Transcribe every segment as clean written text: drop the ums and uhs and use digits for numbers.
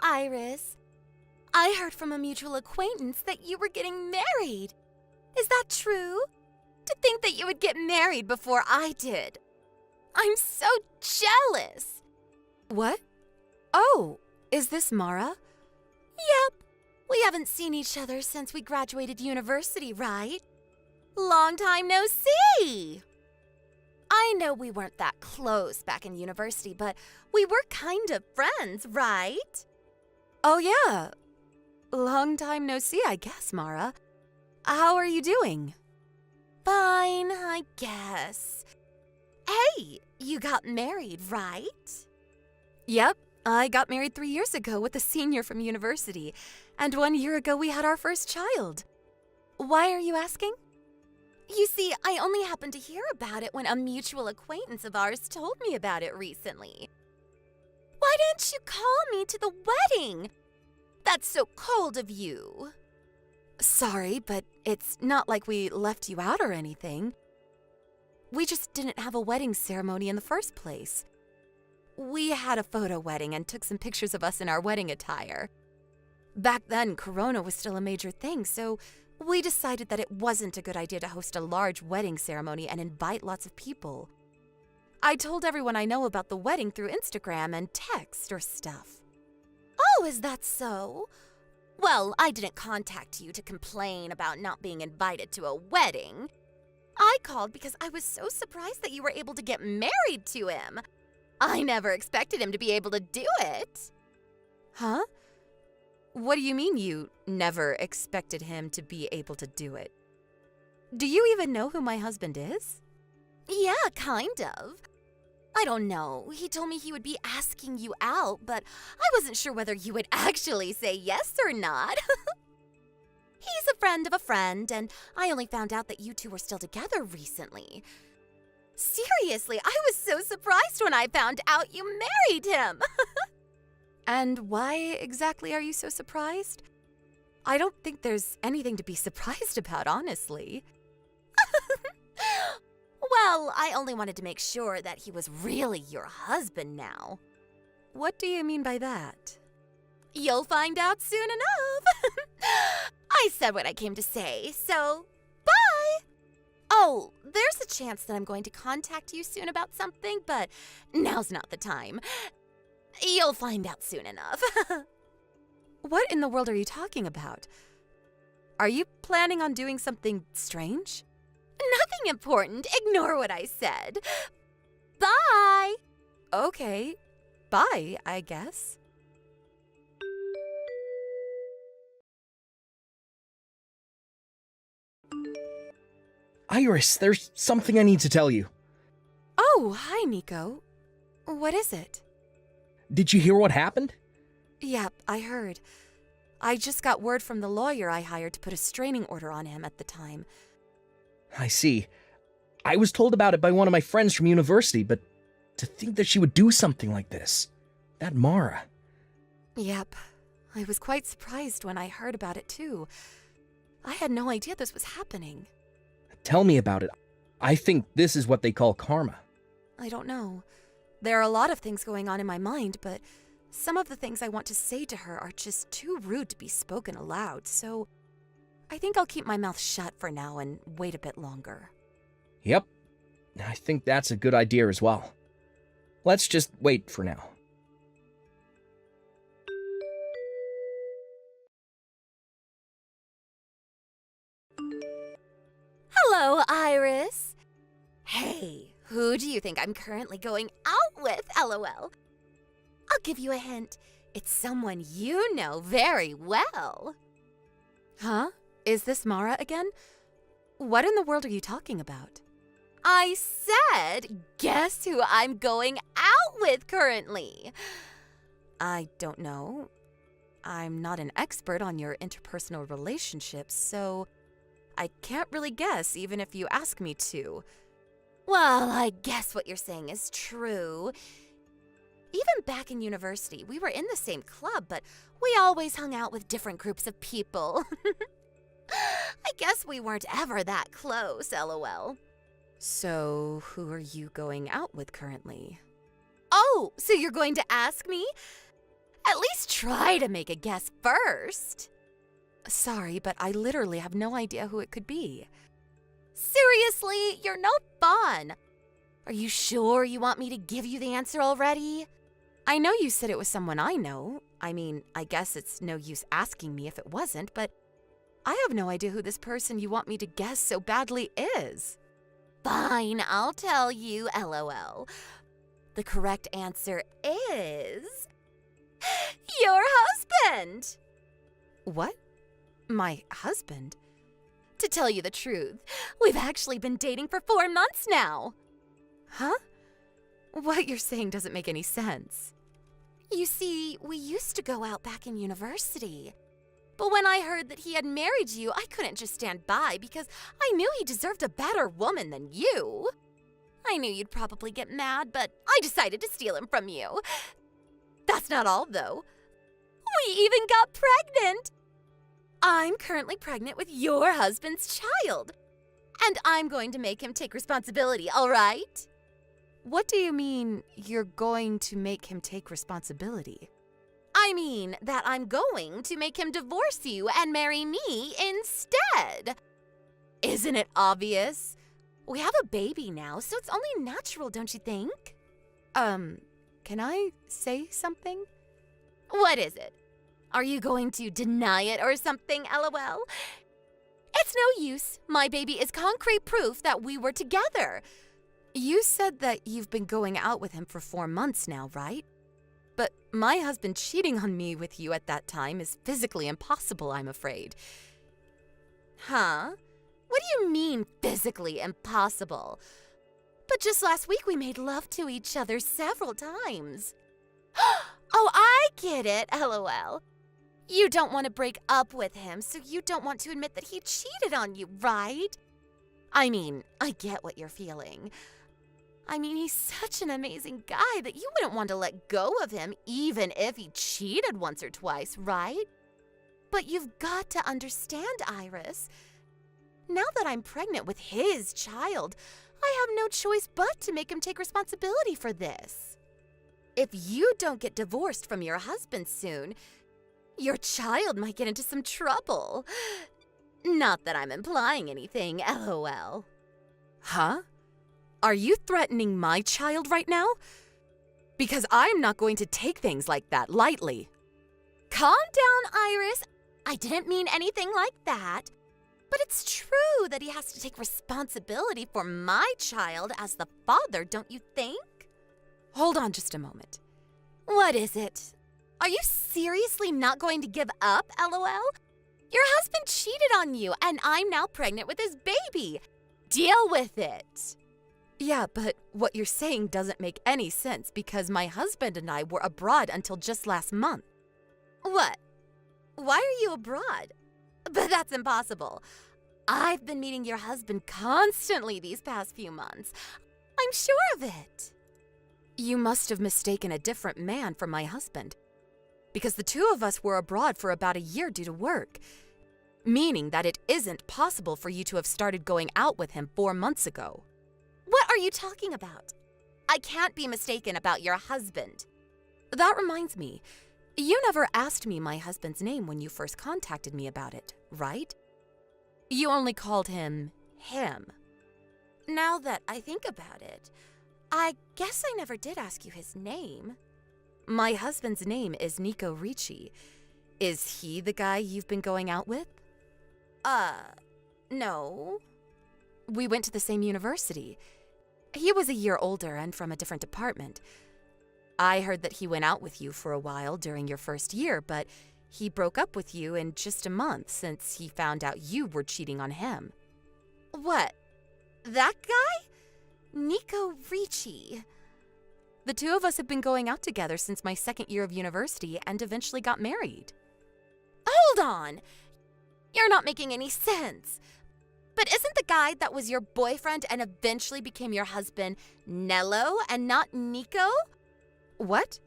Iris. I heard from a mutual acquaintance that you were getting married. Is that true? To think that you would get married before I did. I'm so jealous. What? Oh, is this Mara? Yep. We haven't seen each other since we graduated university, right? Long time no see. I know we weren't that close back in university, but we were kind of friends, right? Oh, yeah. Long time no see, I guess, Mara. How are you doing? Fine, I guess. Hey, you got married, right? Yep, I got married 3 years ago with a senior from university, and 1 year ago we had our first child. Why are you asking? You see, I only happened to hear about it when a mutual acquaintance of ours told me about it recently. Why didn't you call me to the wedding? That's so cold of you. Sorry, but it's not like we left you out or anything. We just didn't have a wedding ceremony in the first place. We had a photo wedding and took some pictures of us in our wedding attire. Back then, Corona was still a major thing, so we decided that it wasn't a good idea to host a large wedding ceremony and invite lots of people. I told everyone I know about the wedding through Instagram and text or stuff. Oh, is that so? Well, I didn't contact you to complain about not being invited to a wedding. I called because I was so surprised that you were able to get married to him. I never expected him to be able to do it. Huh? What do you mean you never expected him to be able to do it? Do you even know who my husband is? Yeah, kind of. I don't know. He told me he would be asking you out, but I wasn't sure whether you would actually say yes or not. He's a friend of a friend, and I only found out that you two were still together recently. Seriously, I was so surprised when I found out you married him. And why exactly are you so surprised? I don't think there's anything to be surprised about, honestly. Well, I only wanted to make sure that he was really your husband now. What do you mean by that? You'll find out soon enough. I said what I came to say, so bye. Oh, there's a chance that I'm going to contact you soon about something, but now's not the time. You'll find out soon enough. What in the world are you talking about? Are you planning on doing something strange? Nothing important. Ignore what I said. Bye. Okay, bye, I guess. Iris, there's something I need to tell you. Oh, hi, Nico. What is it? Did you hear what happened? Yep, I heard. I just got word from the lawyer I hired to put a restraining order on him at the time. I see. I was told about it by one of my friends from university, but to think that she would do something like this. That Mara. Yep, I was quite surprised when I heard about it too. I had no idea this was happening. Tell me about it. I think this is what they call karma. I don't know. There are a lot of things going on in my mind, but some of the things I want to say to her are just too rude to be spoken aloud, so I think I'll keep my mouth shut for now and wait a bit longer. Yep. I think that's a good idea as well. Let's just wait for now. Hello, Iris. Hey, who do you think I'm currently going out with, LOL? I'll give you a hint. It's someone you know very well. Huh? Is this Mara again? What in the world are you talking about? I said, guess who I'm going out with currently? I don't know. I'm not an expert on your interpersonal relationships, so I can't really guess even if you ask me to. Well, I guess what you're saying is true. Even back in university, we were in the same club, but we always hung out with different groups of people. I guess we weren't ever that close, LOL. So, who are you going out with currently? Oh, so you're going to ask me? At least try to make a guess first. Sorry, but I literally have no idea who it could be. Seriously, you're no fun. Are you sure you want me to give you the answer already? I know you said it was someone I know. I mean, I guess it's no use asking me if it wasn't, but I have no idea who this person you want me to guess so badly is. Fine, I'll tell you, LOL. The correct answer is your husband. What? My husband? To tell you the truth, we've actually been dating for 4 months now. Huh? What you're saying doesn't make any sense. You see, we used to go out back in university. But when I heard that he had married you, I couldn't just stand by because I knew he deserved a better woman than you. I knew you'd probably get mad, but I decided to steal him from you. That's not all, though. We even got pregnant. I'm currently pregnant with your husband's child. And I'm going to make him take responsibility, all right? What do you mean you're going to make him take responsibility? I mean that I'm going to make him divorce you and marry me instead. Isn't it obvious? We have a baby now, so it's only natural, don't you think? Can I say something? What is it? Are you going to deny it or something, LOL? It's no use. My baby is concrete proof that we were together. You said that you've been going out with him for 4 months now, right? But my husband cheating on me with you at that time is physically impossible, I'm afraid. Huh? What do you mean, physically impossible? But just last week we made love to each other several times. Oh, I get it, LOL. You don't want to break up with him, so you don't want to admit that he cheated on you, right? I mean, I get what you're feeling. I mean, he's such an amazing guy that you wouldn't want to let go of him even if he cheated once or twice, right? But you've got to understand, Iris. Now that I'm pregnant with his child, I have no choice but to make him take responsibility for this. If you don't get divorced from your husband soon, your child might get into some trouble. Not that I'm implying anything, LOL. Huh? Are you threatening my child right now? Because I'm not going to take things like that lightly. Calm down, Iris. I didn't mean anything like that. But it's true that he has to take responsibility for my child as the father, don't you think? Hold on just a moment. What is it? Are you seriously not going to give up, LOL? Your husband cheated on you, and I'm now pregnant with his baby. Deal with it. Yeah, but what you're saying doesn't make any sense because my husband and I were abroad until just last month. What? Why are you abroad? But that's impossible. I've been meeting your husband constantly these past few months. I'm sure of it. You must have mistaken a different man for my husband. Because the two of us were abroad for about a year due to work. Meaning that it isn't possible for you to have started going out with him 4 months ago. What are you talking about? I can't be mistaken about your husband. That reminds me. You never asked me my husband's name when you first contacted me about it, right? You only called him. Now that I think about it, I guess I never did ask you his name. My husband's name is Nico Ricci. Is he the guy you've been going out with? No. We went to the same university. He was a year older and from a different department. I heard that he went out with you for a while during your first year, but he broke up with you in just a month since he found out you were cheating on him. What? That guy? Nico Ricci. The two of us have been going out together since my second year of university and eventually got married. Hold on! You're not making any sense. But isn't the guy that was your boyfriend and eventually became your husband Nello and not Nico? What?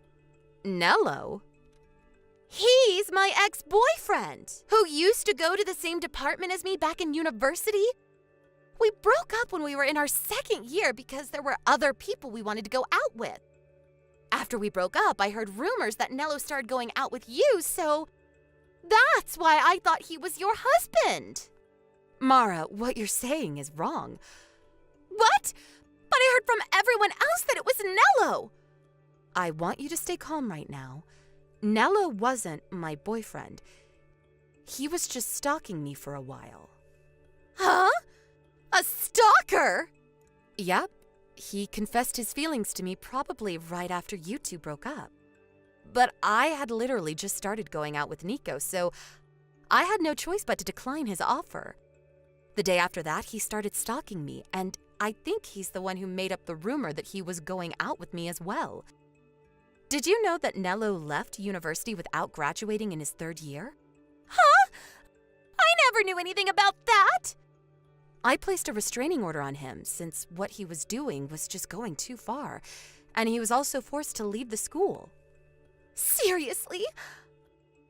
Nello? He's my ex-boyfriend, who used to go to the same department as me back in university. We broke up when we were in our second year because there were other people we wanted to go out with. After we broke up, I heard rumors that Nello started going out with you, so that's why I thought he was your husband. Mara, what you're saying is wrong. What? But I heard from everyone else that it was Nello. I want you to stay calm right now. Nello wasn't my boyfriend. He was just stalking me for a while. Huh? A stalker? Yep. He confessed his feelings to me probably right after you two broke up. But I had literally just started going out with Nico, so I had no choice but to decline his offer. The day after that, he started stalking me, and I think he's the one who made up the rumor that he was going out with me as well. Did you know that Nello left university without graduating in his 3rd year? Huh? I never knew anything about that. I placed a restraining order on him since what he was doing was just going too far, and he was also forced to leave the school. Seriously?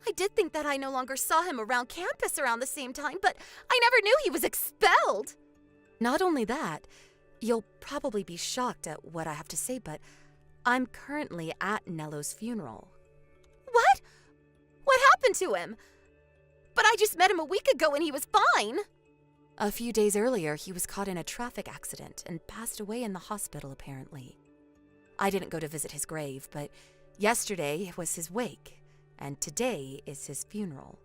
I did think that I no longer saw him around campus around the same time, but I never knew he was expelled. Not only that, you'll probably be shocked at what I have to say, but I'm currently at Nello's funeral. What? What happened to him? But I just met him a week ago and he was fine. A few days earlier, he was caught in a traffic accident and passed away in the hospital, apparently. I didn't go to visit his grave, but yesterday was his wake, and today is his funeral.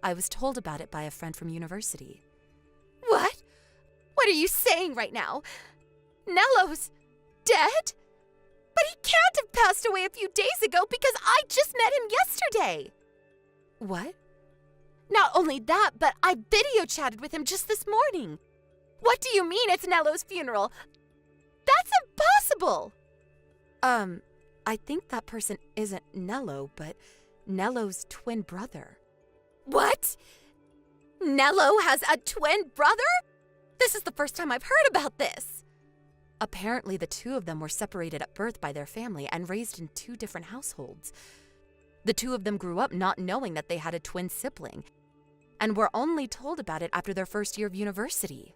I was told about it by a friend from university. What? What are you saying right now? Nello's dead? But he can't have passed away a few days ago because I just met him yesterday. What? Not only that, but I video chatted with him just this morning. What do you mean it's Nello's funeral? That's impossible! I think that person isn't Nello, but Nello's twin brother. What? Nello has a twin brother? This is the first time I've heard about this. Apparently, the two of them were separated at birth by their family and raised in 2 different households. The 2 of them grew up not knowing that they had a twin sibling, and were only told about it after their 1st year of university.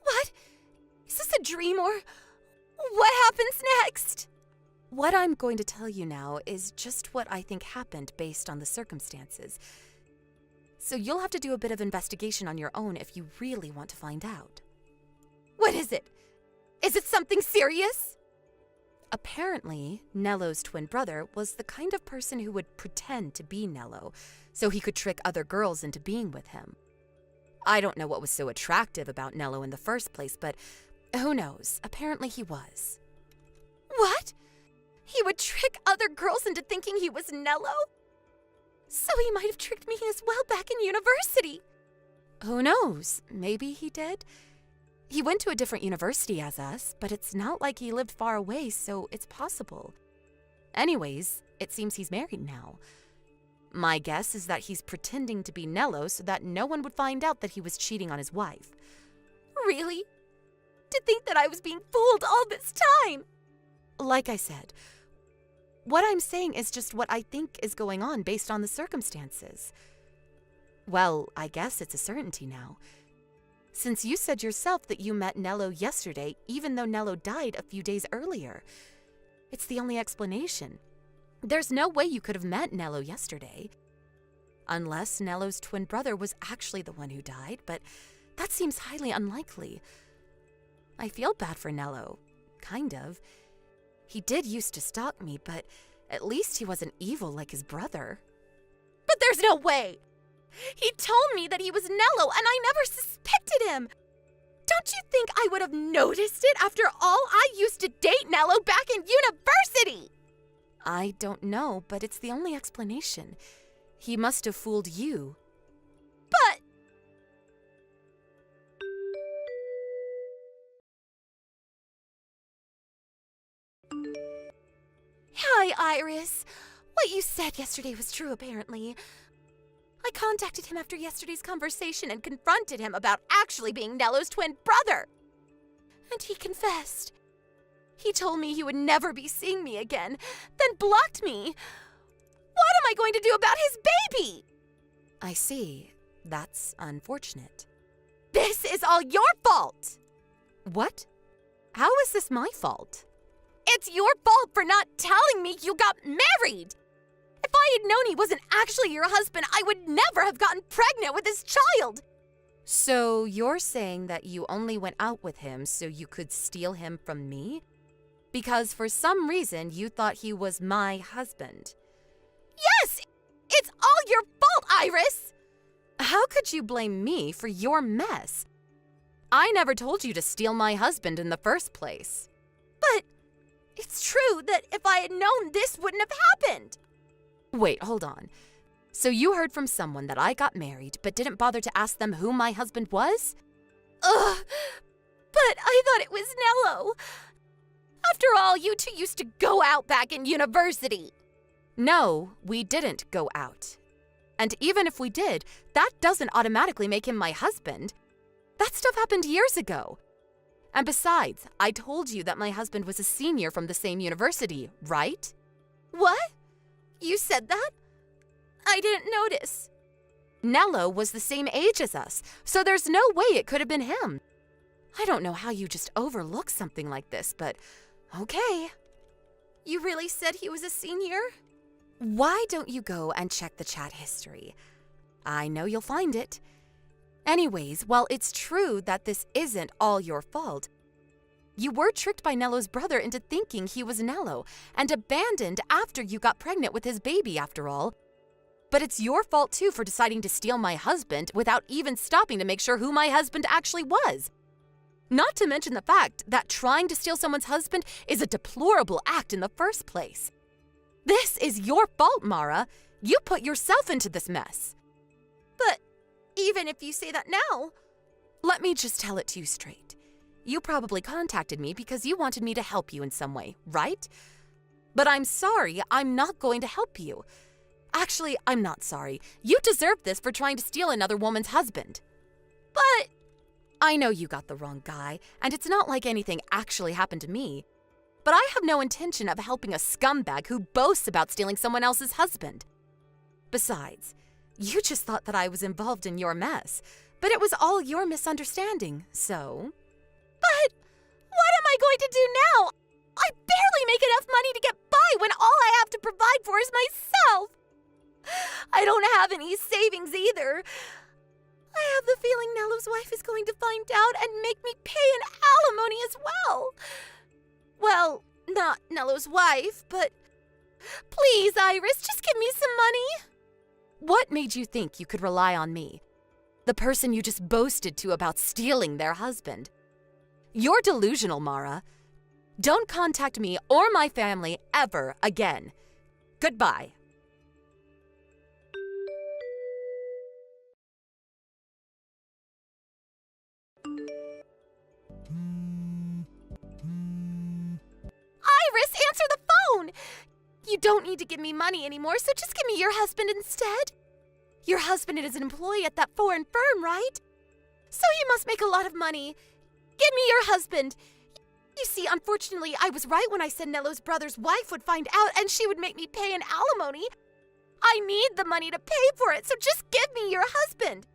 What? Is this a dream or what happens next? What I'm going to tell you now is just what I think happened based on the circumstances. So you'll have to do a bit of investigation on your own if you really want to find out. What is it? Is it something serious? Apparently, Nello's twin brother was the kind of person who would pretend to be Nello, so he could trick other girls into being with him. I don't know what was so attractive about Nello in the first place, but who knows? Apparently he was. What? He would trick other girls into thinking he was Nello? So he might have tricked me as well back in university. Who knows? Maybe he did. He went to a different university as us, but it's not like he lived far away, so it's possible. Anyways, it seems he's married now. My guess is that he's pretending to be Nello so that no one would find out that he was cheating on his wife. Really? To think that I was being fooled all this time! Like I said, what I'm saying is just what I think is going on based on the circumstances. Well, I guess it's a certainty now. Since you said yourself that you met Nello yesterday, even though Nello died a few days earlier. It's the only explanation. There's no way you could have met Nello yesterday. Unless Nello's twin brother was actually the one who died, but that seems highly unlikely. I feel bad for Nello. Kind of. He did used to stalk me, but at least he wasn't evil like his brother. But there's no way! He told me that he was Nello, and I never suspected him! Don't you think I would have noticed it after all? I used to date Nello back in university! I don't know, but it's the only explanation. He must have fooled you. But... Hi, Iris. What you said yesterday was true, apparently. I contacted him after yesterday's conversation and confronted him about actually being Nello's twin brother. And he confessed. He told me he would never be seeing me again, then blocked me. What am I going to do about his baby? I see. That's unfortunate. This is all your fault! What? How is this my fault? It's your fault for not telling me you got married! If I had known he wasn't actually your husband, I would never have gotten pregnant with his child! So you're saying that you only went out with him so you could steal him from me? Because for some reason you thought he was my husband. Yes! It's all your fault, Iris! How could you blame me for your mess? I never told you to steal my husband in the first place. But it's true that if I had known, this wouldn't have happened. Wait, hold on. So you heard from someone that I got married, but didn't bother to ask them who my husband was? Ugh, but I thought it was Nello. After all, you two used to go out back in university. No, we didn't go out. And even if we did, that doesn't automatically make him my husband. That stuff happened years ago. And besides, I told you that my husband was a senior from the same university, right? What? You said that? I didn't notice. Nello was the same age as us, so there's no way it could have been him. I don't know how you just overlook something like this, but okay. You really said he was a senior? Why don't you go and check the chat history? I know you'll find it. Anyways, while it's true that this isn't all your fault, you were tricked by Nello's brother into thinking he was Nello and abandoned after you got pregnant with his baby, after all. But it's your fault too for deciding to steal my husband without even stopping to make sure who my husband actually was. Not to mention the fact that trying to steal someone's husband is a deplorable act in the first place. This is your fault, Mara. You put yourself into this mess. But even if you say that now, let me just tell it to you straight. You probably contacted me because you wanted me to help you in some way, right? But I'm sorry, I'm not going to help you. Actually, I'm not sorry. You deserve this for trying to steal another woman's husband. But I know you got the wrong guy, and it's not like anything actually happened to me. But I have no intention of helping a scumbag who boasts about stealing someone else's husband. Besides, you just thought that I was involved in your mess, but it was all your misunderstanding, so... But what am I going to do now? I barely make enough money to get by when all I have to provide for is myself. I don't have any savings either. I have the feeling Nello's wife is going to find out and make me pay an alimony as well. Well, not Nello's wife, but please, Iris, just give me some money. What made you think you could rely on me? The person you just boasted to about stealing their husband. You're delusional, Mara. Don't contact me or my family ever again. Goodbye. Iris, answer the phone! You don't need to give me money anymore, so just give me your husband instead. Your husband is an employee at that foreign firm, right? So he must make a lot of money. Give me your husband. You see, unfortunately, I was right when I said Nello's brother's wife would find out and she would make me pay an alimony. I need the money to pay for it, so just give me your husband.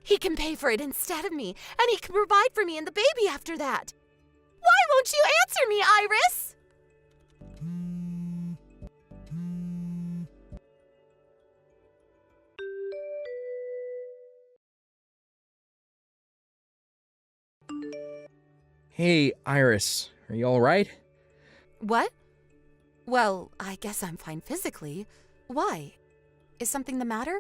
He can pay for it instead of me, and he can provide for me and the baby after that. Why won't you answer me, Iris? Hey, Iris, are you alright? What? Well, I guess I'm fine physically. Why? Is something the matter?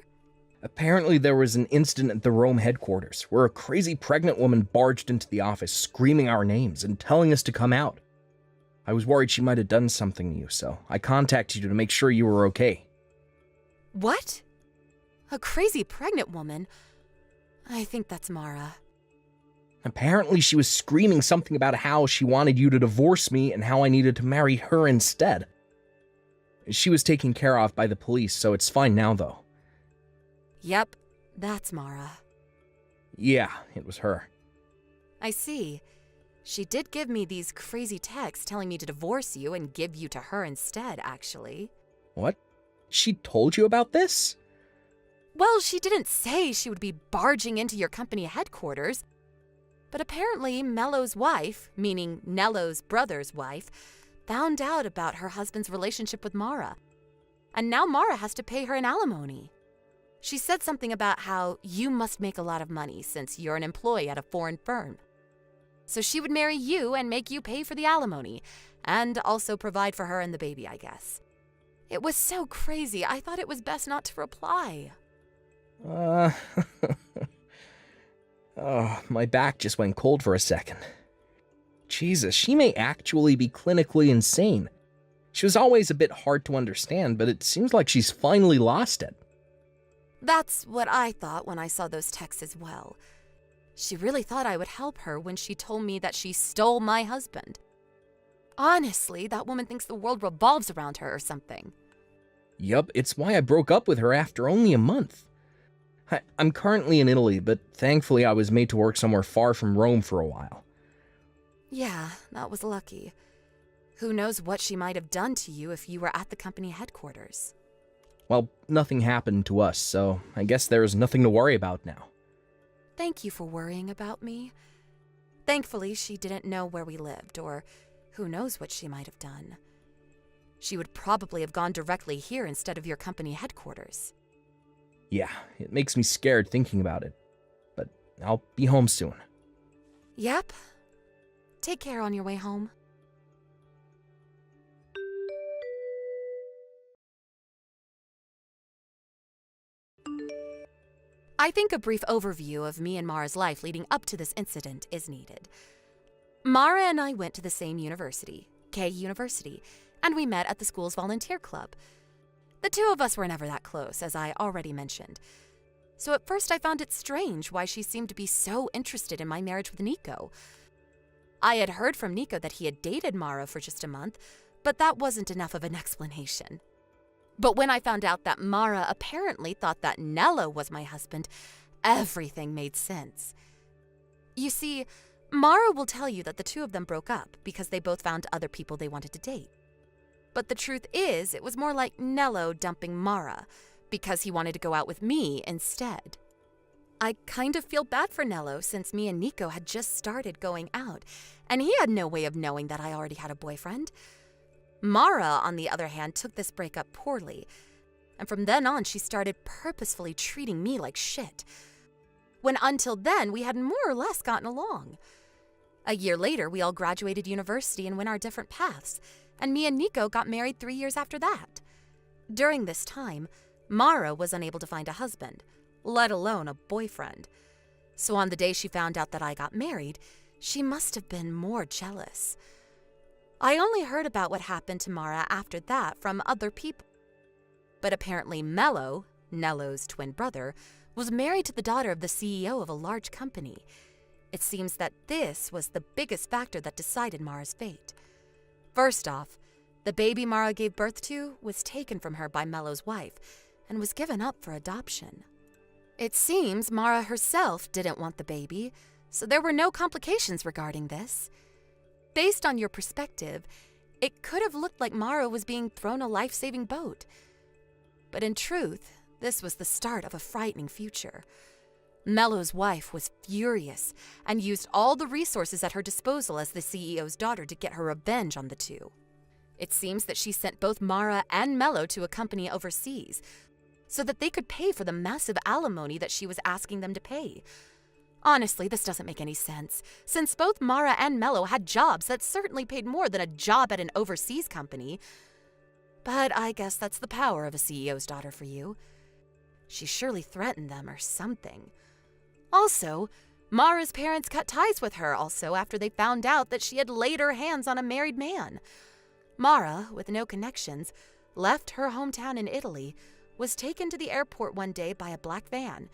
Apparently there was an incident at the Rome headquarters where a crazy pregnant woman barged into the office screaming our names and telling us to come out. I was worried she might have done something to you, so I contacted you to make sure you were okay. What? A crazy pregnant woman? I think that's Mara. Apparently she was screaming something about how she wanted you to divorce me and how I needed to marry her instead. She was taken care of by the police, so it's fine now, though. Yep, that's Mara. Yeah, it was her. I see. She did give me these crazy texts telling me to divorce you and give you to her instead, actually. What? She told you about this? Well, she didn't say she would be barging into your company headquarters. But apparently Mello's wife, meaning Nello's brother's wife, found out about her husband's relationship with Mara. And now Mara has to pay her an alimony. She said something about how you must make a lot of money since you're an employee at a foreign firm. So she would marry you and make you pay for the alimony, and also provide for her and the baby, I guess. It was so crazy, I thought it was best not to reply. Oh, my back just went cold for a second. Jesus, she may actually be clinically insane. She was always a bit hard to understand, but it seems like she's finally lost it. That's what I thought when I saw those texts as well. She really thought I would help her when she told me that she stole my husband. Honestly, that woman thinks the world revolves around her or something. Yup, it's why I broke up with her after only a month. I'm currently in Italy, but thankfully I was made to work somewhere far from Rome for a while. Yeah, that was lucky. Who knows what she might have done to you if you were at the company headquarters. Well, nothing happened to us, so I guess there's nothing to worry about now. Thank you for worrying about me. Thankfully, she didn't know where we lived, or who knows what she might have done. She would probably have gone directly here instead of your company headquarters. Yeah, it makes me scared thinking about it, but I'll be home soon. Yep. Take care on your way home. I think a brief overview of me and Mara's life leading up to this incident is needed. Mara and I went to the same university, K University, and we met at the school's volunteer club. The two of us were never that close, as I already mentioned. So at first I found it strange why she seemed to be so interested in my marriage with Nico. I had heard from Nico that he had dated Mara for just a month, but that wasn't enough of an explanation. But when I found out that Mara apparently thought that Nello was my husband, everything made sense. You see, Mara will tell you that the two of them broke up because they both found other people they wanted to date. But the truth is, it was more like Nello dumping Mara because he wanted to go out with me instead. I kind of feel bad for Nello since me and Nico had just started going out, and he had no way of knowing that I already had a boyfriend. Mara, on the other hand, took this breakup poorly, and from then on she started purposefully treating me like shit, when until then we had more or less gotten along. A year later, we all graduated university and went our different paths, and me and Nico got married 3 years after that. During this time, Mara was unable to find a husband, let alone a boyfriend. So on the day she found out that I got married, she must have been more jealous. I only heard about what happened to Mara after that from other people. But apparently Mello, Nello's twin brother, was married to the daughter of the CEO of a large company. It seems that this was the biggest factor that decided Mara's fate. First off, the baby Mara gave birth to was taken from her by Mello's wife and was given up for adoption. It seems Mara herself didn't want the baby, so there were no complications regarding this. Based on your perspective, it could have looked like Mara was being thrown a life-saving boat. But in truth, this was the start of a frightening future. Mello's wife was furious and used all the resources at her disposal as the CEO's daughter to get her revenge on the two. It seems that she sent both Mara and Mello to a company overseas so that they could pay for the massive alimony that she was asking them to pay. Honestly, this doesn't make any sense, since both Mara and Mello had jobs that certainly paid more than a job at an overseas company. But I guess that's the power of a CEO's daughter for you. She surely threatened them or something. Also, Mara's parents cut ties with her also after they found out that she had laid her hands on a married man. Mara, with no connections, left her hometown in Italy, was taken to the airport one day by a black van.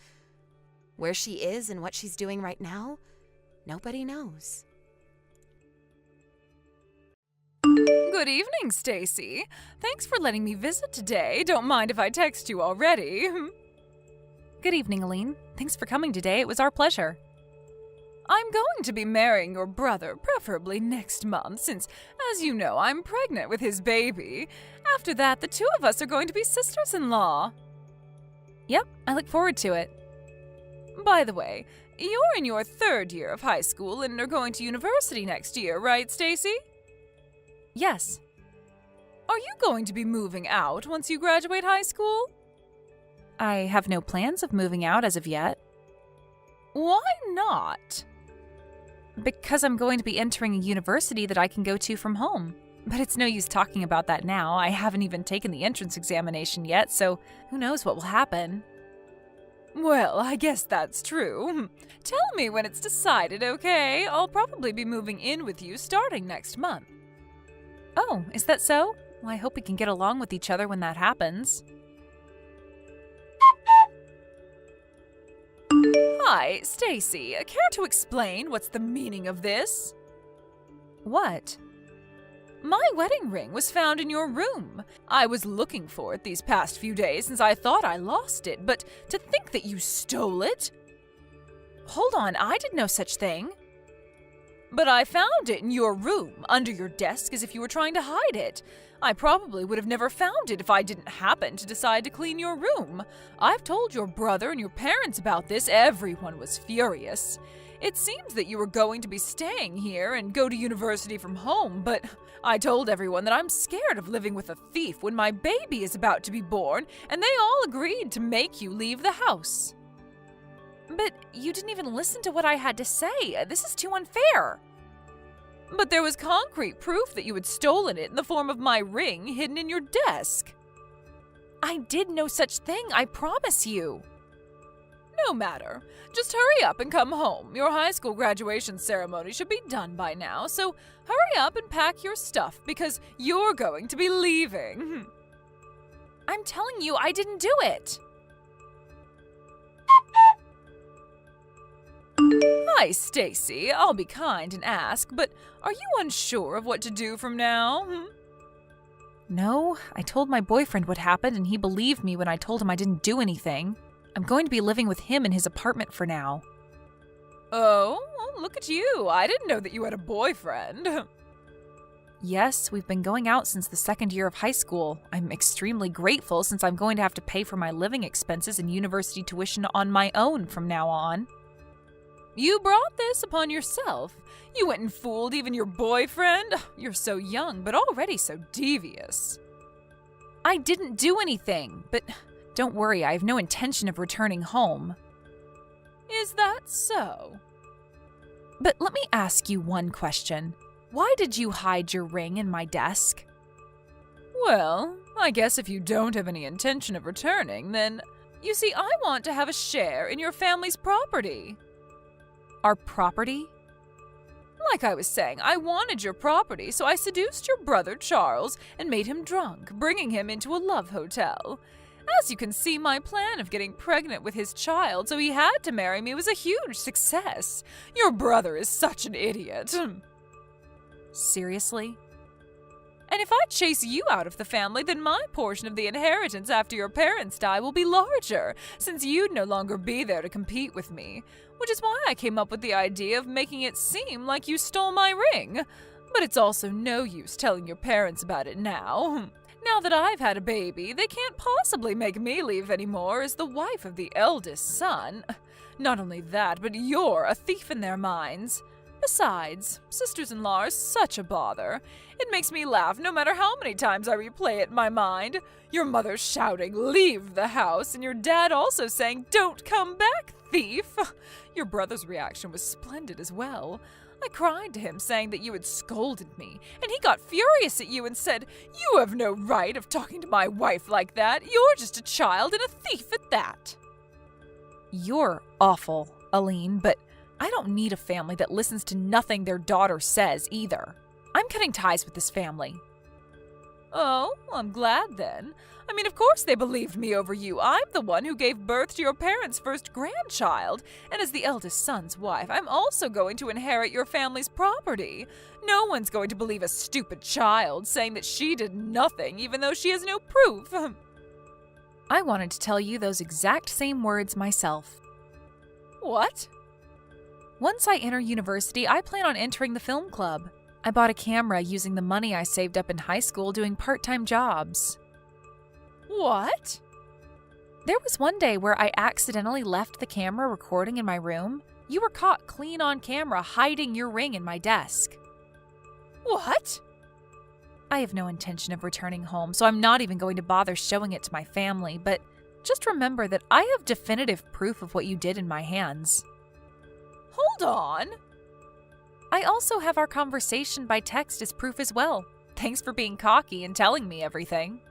Where she is and what she's doing right now, nobody knows. Good evening, Stacy. Thanks for letting me visit today. Don't mind if I text you already. Good evening, Aline. Thanks for coming today. It was our pleasure. I'm going to be marrying your brother, preferably next month, since, as you know, I'm pregnant with his baby. After that, the two of us are going to be sisters-in-law. Yep, I look forward to it. By the way, you're in your 3rd year of high school and are going to university next year, right, Stacy? Yes, Are you going to be moving out once you graduate high school? I have no plans of moving out as of yet. Why not? Because I'm going to be entering a university that I can go to from home. But it's no use talking about that now. I haven't even taken the entrance examination yet, so who knows what will happen. Well, I guess that's true. Tell me when it's decided, okay? I'll probably be moving in with you starting next month. Oh, is that so? Well, I hope we can get along with each other when that happens. Hi, Stacy. Care to explain what's the meaning of this? What? My wedding ring was found in your room. I was looking for it these past few days since I thought I lost it, but to think that you stole it? Hold on, I did no such thing. But I found it in your room, under your desk, as if you were trying to hide it. I probably would have never found it if I didn't happen to decide to clean your room. I've told your brother and your parents about this. Everyone was furious. It seems that you were going to be staying here and go to university from home, but I told everyone that I'm scared of living with a thief when my baby is about to be born, and they all agreed to make you leave the house. But you didn't even listen to what I had to say. This is too unfair. But there was concrete proof that you had stolen it in the form of my ring hidden in your desk. I did no such thing, I promise you. No matter. Just hurry up and come home. Your high school graduation ceremony should be done by now, so hurry up and pack your stuff because you're going to be leaving. I'm telling you, I didn't do it. Hi, Stacy. I'll be kind and ask, but are you unsure of what to do from now? No, I told my boyfriend what happened and he believed me when I told him I didn't do anything. I'm going to be living with him in his apartment for now. Oh, well, look at you. I didn't know that you had a boyfriend. Yes, we've been going out since the second year of high school. I'm extremely grateful since I'm going to have to pay for my living expenses and university tuition on my own from now on. You brought this upon yourself. You went and fooled even your boyfriend. You're so young, but already so devious. I didn't do anything, but don't worry, I have no intention of returning home. Is that so? But let me ask you one question. Why did you hide your ring in my desk? Well, I guess if you don't have any intention of returning, then, you see, I want to have a share in your family's property. Our property? Like I was saying, I wanted your property, so I seduced your brother Charles and made him drunk, bringing him into a love hotel. As you can see, my plan of getting pregnant with his child so he had to marry me was a huge success. Your brother is such an idiot. Seriously? And if I chase you out of the family, then my portion of the inheritance after your parents die will be larger, since you'd no longer be there to compete with me. Which is why I came up with the idea of making it seem like you stole my ring. But it's also no use telling your parents about it now. Now that I've had a baby, they can't possibly make me leave anymore as the wife of the eldest son. Not only that, but you're a thief in their minds. Besides, sisters-in-law are such a bother. It makes me laugh no matter how many times I replay it in my mind. Your mother shouting, "Leave the house," and your dad also saying, "Don't come back, thief." Your brother's reaction was splendid as well. I cried to him saying that you had scolded me, and he got furious at you and said, "You have no right of talking to my wife like that. You're just a child and a thief at that." You're awful, Aline, but I don't need a family that listens to nothing their daughter says either. I'm cutting ties with this family. Oh, I'm glad then. I mean, of course they believed me over you. I'm the one who gave birth to your parents' first grandchild, and as the eldest son's wife, I'm also going to inherit your family's property. No one's going to believe a stupid child saying that she did nothing, even though she has no proof. I wanted to tell you those exact same words myself. What? Once I enter university, I plan on entering the film club. I bought a camera using the money I saved up in high school doing part-time jobs. What? There was one day where I accidentally left the camera recording in my room. You were caught clean on camera hiding your ring in my desk. What? I have no intention of returning home, so I'm not even going to bother showing it to my family, but just remember that I have definitive proof of what you did in my hands. Hold on! I also have our conversation by text as proof as well. Thanks for being cocky and telling me everything.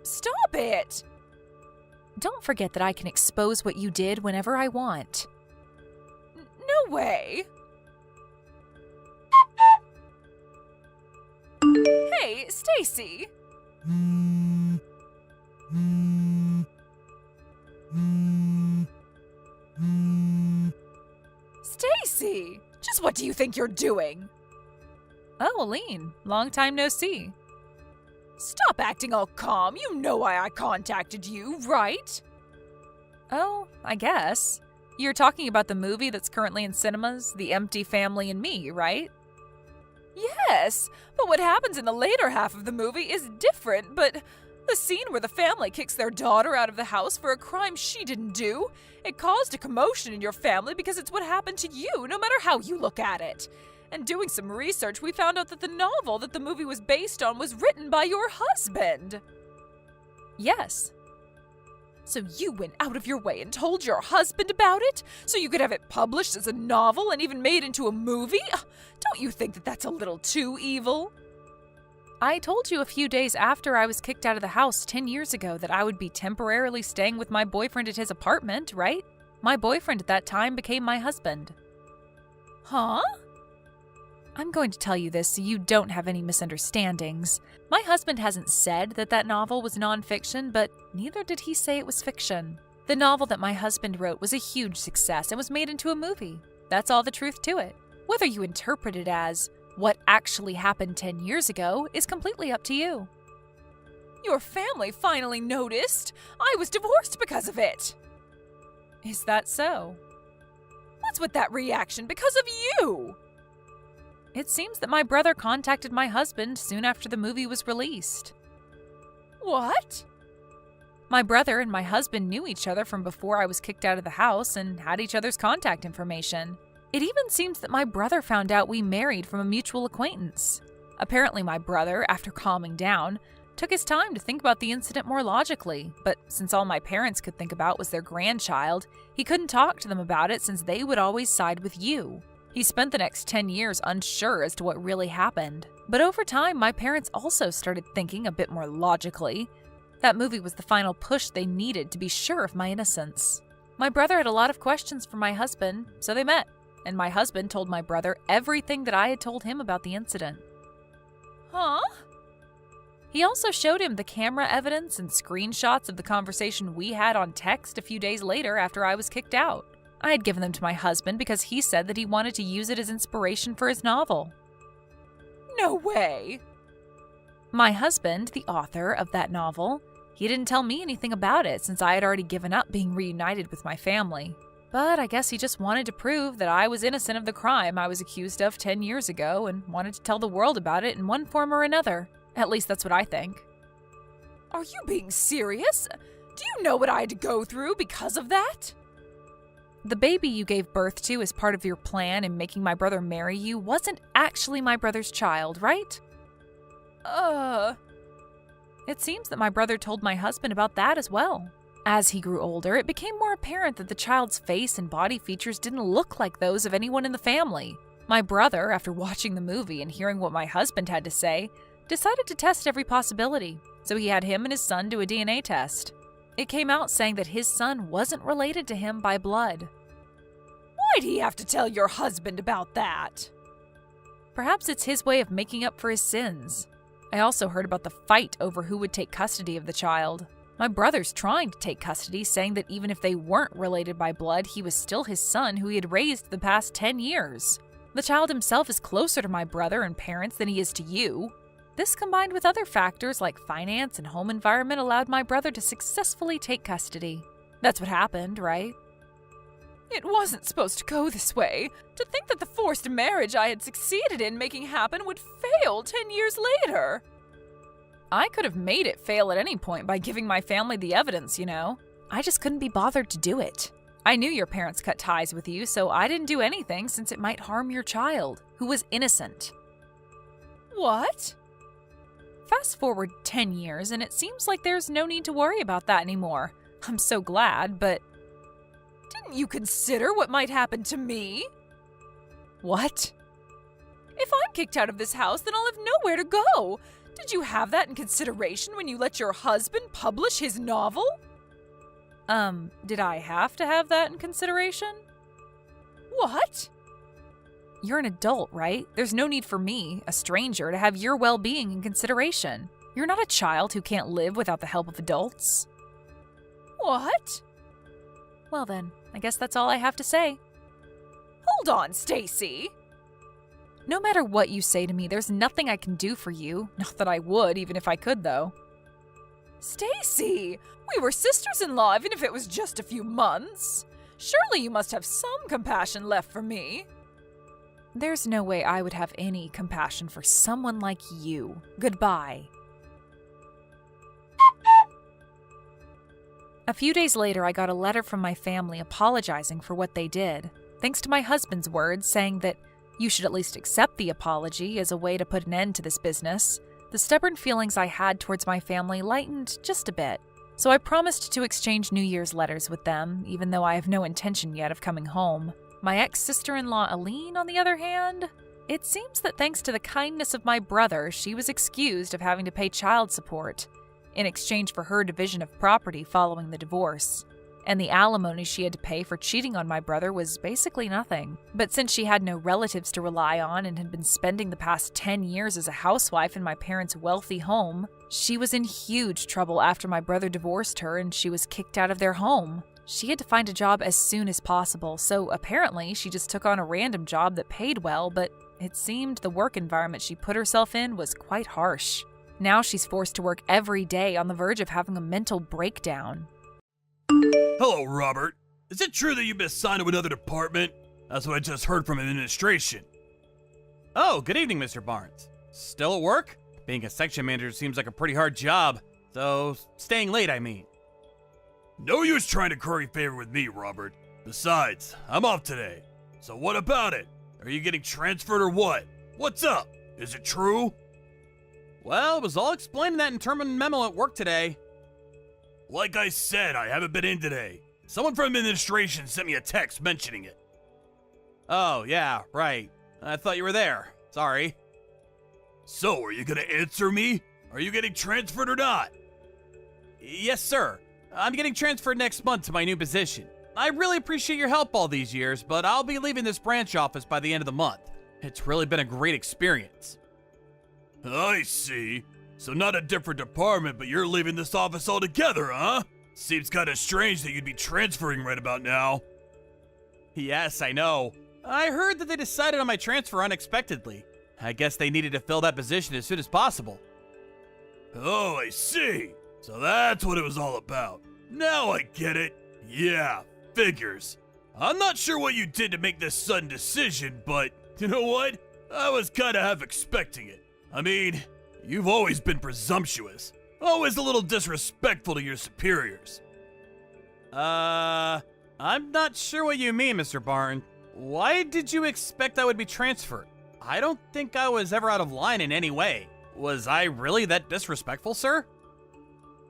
Stop it! Don't forget that I can expose what you did whenever I want. No way! Hey, Stacy! Stacy! Just what do you think you're doing? Oh, Aline, long time no see. Stop acting all calm. You know why I contacted you, right? Oh, I guess. You're talking about the movie that's currently in cinemas, The Empty Family and Me, right? Yes, but what happens in the later half of the movie is different, but the scene where the family kicks their daughter out of the house for a crime she didn't do, it caused a commotion in your family because it's what happened to you, no matter how you look at it. And doing some research, we found out that the novel that the movie was based on was written by your husband. Yes. So you went out of your way and told your husband about it, so you could have it published as a novel and even made into a movie? Don't you think that that's a little too evil? I told you a few days after I was kicked out of the house 10 years ago that I would be temporarily staying with my boyfriend at his apartment, right? My boyfriend at that time became my husband. Huh? I'm going to tell you this so you don't have any misunderstandings. My husband hasn't said that that novel was nonfiction, but neither did he say it was fiction. The novel that my husband wrote was a huge success and was made into a movie. That's all the truth to it. Whether you interpret it as what actually happened 10 years ago is completely up to you. Your family finally noticed. I was divorced because of it. Is that so? What's with that reaction? Because of you! It seems that my brother contacted my husband soon after the movie was released. What? My brother and my husband knew each other from before I was kicked out of the house and had each other's contact information. It even seems that my brother found out we married from a mutual acquaintance. Apparently my brother, after calming down, took his time to think about the incident more logically, but since all my parents could think about was their grandchild, he couldn't talk to them about it since they would always side with you. He spent the next 10 years unsure as to what really happened. But over time, my parents also started thinking a bit more logically. That movie was the final push they needed to be sure of my innocence. My brother had a lot of questions for my husband, so they met, and my husband told my brother everything that I had told him about the incident. Huh? He also showed him the camera evidence and screenshots of the conversation we had on text a few days later after I was kicked out. I had given them to my husband because he said that he wanted to use it as inspiration for his novel. No way! My husband, the author of that novel, he didn't tell me anything about it since I had already given up being reunited with my family. But I guess he just wanted to prove that I was innocent of the crime I was accused of 10 years ago and wanted to tell the world about it in one form or another. At least that's what I think. Are you being serious? Do you know what I had to go through because of that? The baby you gave birth to as part of your plan in making my brother marry you wasn't actually my brother's child, right? It seems that my brother told my husband about that as well. As he grew older, it became more apparent that the child's face and body features didn't look like those of anyone in the family. My brother, after watching the movie and hearing what my husband had to say, decided to test every possibility, so he had him and his son do a DNA test. It came out saying that his son wasn't related to him by blood. Why'd he have to tell your husband about that? Perhaps it's his way of making up for his sins. I also heard about the fight over who would take custody of the child. My brother's trying to take custody, saying that even if they weren't related by blood, he was still his son who he had raised the past 10 years. The child himself is closer to my brother and parents than he is to you. This, combined with other factors like finance and home environment, allowed my brother to successfully take custody. That's what happened, right? It wasn't supposed to go this way. To think that the forced marriage I had succeeded in making happen would fail 10 years later. I could have made it fail at any point by giving my family the evidence, you know. I just couldn't be bothered to do it. I knew your parents cut ties with you, so I didn't do anything since it might harm your child, who was innocent. What? fast forward 10 years, and it seems like there's no need to worry about that anymore. I'm so glad, but didn't you consider what might happen to me? What? If I'm kicked out of this house, then I'll have nowhere to go. Did you have that in consideration when you let your husband publish his novel? Did I have to have that in consideration? What? You're an adult, right? There's no need for me, a stranger, to have your well-being in consideration. You're not a child who can't live without the help of adults. What? Well then, I guess that's all I have to say. Hold on, Stacy. No matter what you say to me, there's nothing I can do for you. Not that I would, even if I could, though. Stacy, we were sisters-in-law, even if it was just a few months. Surely you must have some compassion left for me. There's no way I would have any compassion for someone like you. Goodbye. A few days later, I got a letter from my family apologizing for what they did, thanks to my husband's words saying that you should at least accept the apology as a way to put an end to this business. The stubborn feelings I had towards my family lightened just a bit, so I promised to exchange New Year's letters with them, even though I have no intention yet of coming home. My ex-sister-in-law Aline, on the other hand, it seems that thanks to the kindness of my brother, she was excused of having to pay child support in exchange for her division of property following the divorce. And the alimony she had to pay for cheating on my brother was basically nothing. But since she had no relatives to rely on and had been spending the past 10 years as a housewife in my parents' wealthy home, she was in huge trouble after my brother divorced her and she was kicked out of their home. She had to find a job as soon as possible, so apparently she just took on a random job that paid well, but it seemed the work environment she put herself in was quite harsh. Now she's forced to work every day on the verge of having a mental breakdown. Hello, Robert. Is it true that you've been assigned to another department? That's what I just heard from administration. Oh, good evening, Mr. Barnes. Still at work? Being a section manager seems like a pretty hard job, so staying late, I mean. No use trying to curry favor with me, Robert. Besides, I'm off today. So what about it? Are you getting transferred or what? What's up? Is it true? Well, it was all explained in that internal memo at work today. Like I said, I haven't been in today. Someone from administration sent me a text mentioning it. Oh, yeah, right. I thought you were there. Sorry. So, are you gonna answer me? Are you getting transferred or not? Yes, sir. I'm getting transferred next month to my new position. I really appreciate your help all these years, but I'll be leaving this branch office by the end of the month. It's really been a great experience. I see. So not a different department, but you're leaving this office altogether, huh? Seems kinda strange that you'd be transferring right about now. Yes, I know. I heard that they decided on my transfer unexpectedly. I guess they needed to fill that position as soon as possible. Oh, I see. So that's what it was all about. Now I get it. Yeah, figures. I'm not sure what you did to make this sudden decision, but you know what? I was kinda half expecting it. I mean, you've always been presumptuous. Always a little disrespectful to your superiors. I'm not sure what you mean, Mr. Barnes. Why did you expect I would be transferred? I don't think I was ever out of line in any way. Was I really that disrespectful, sir?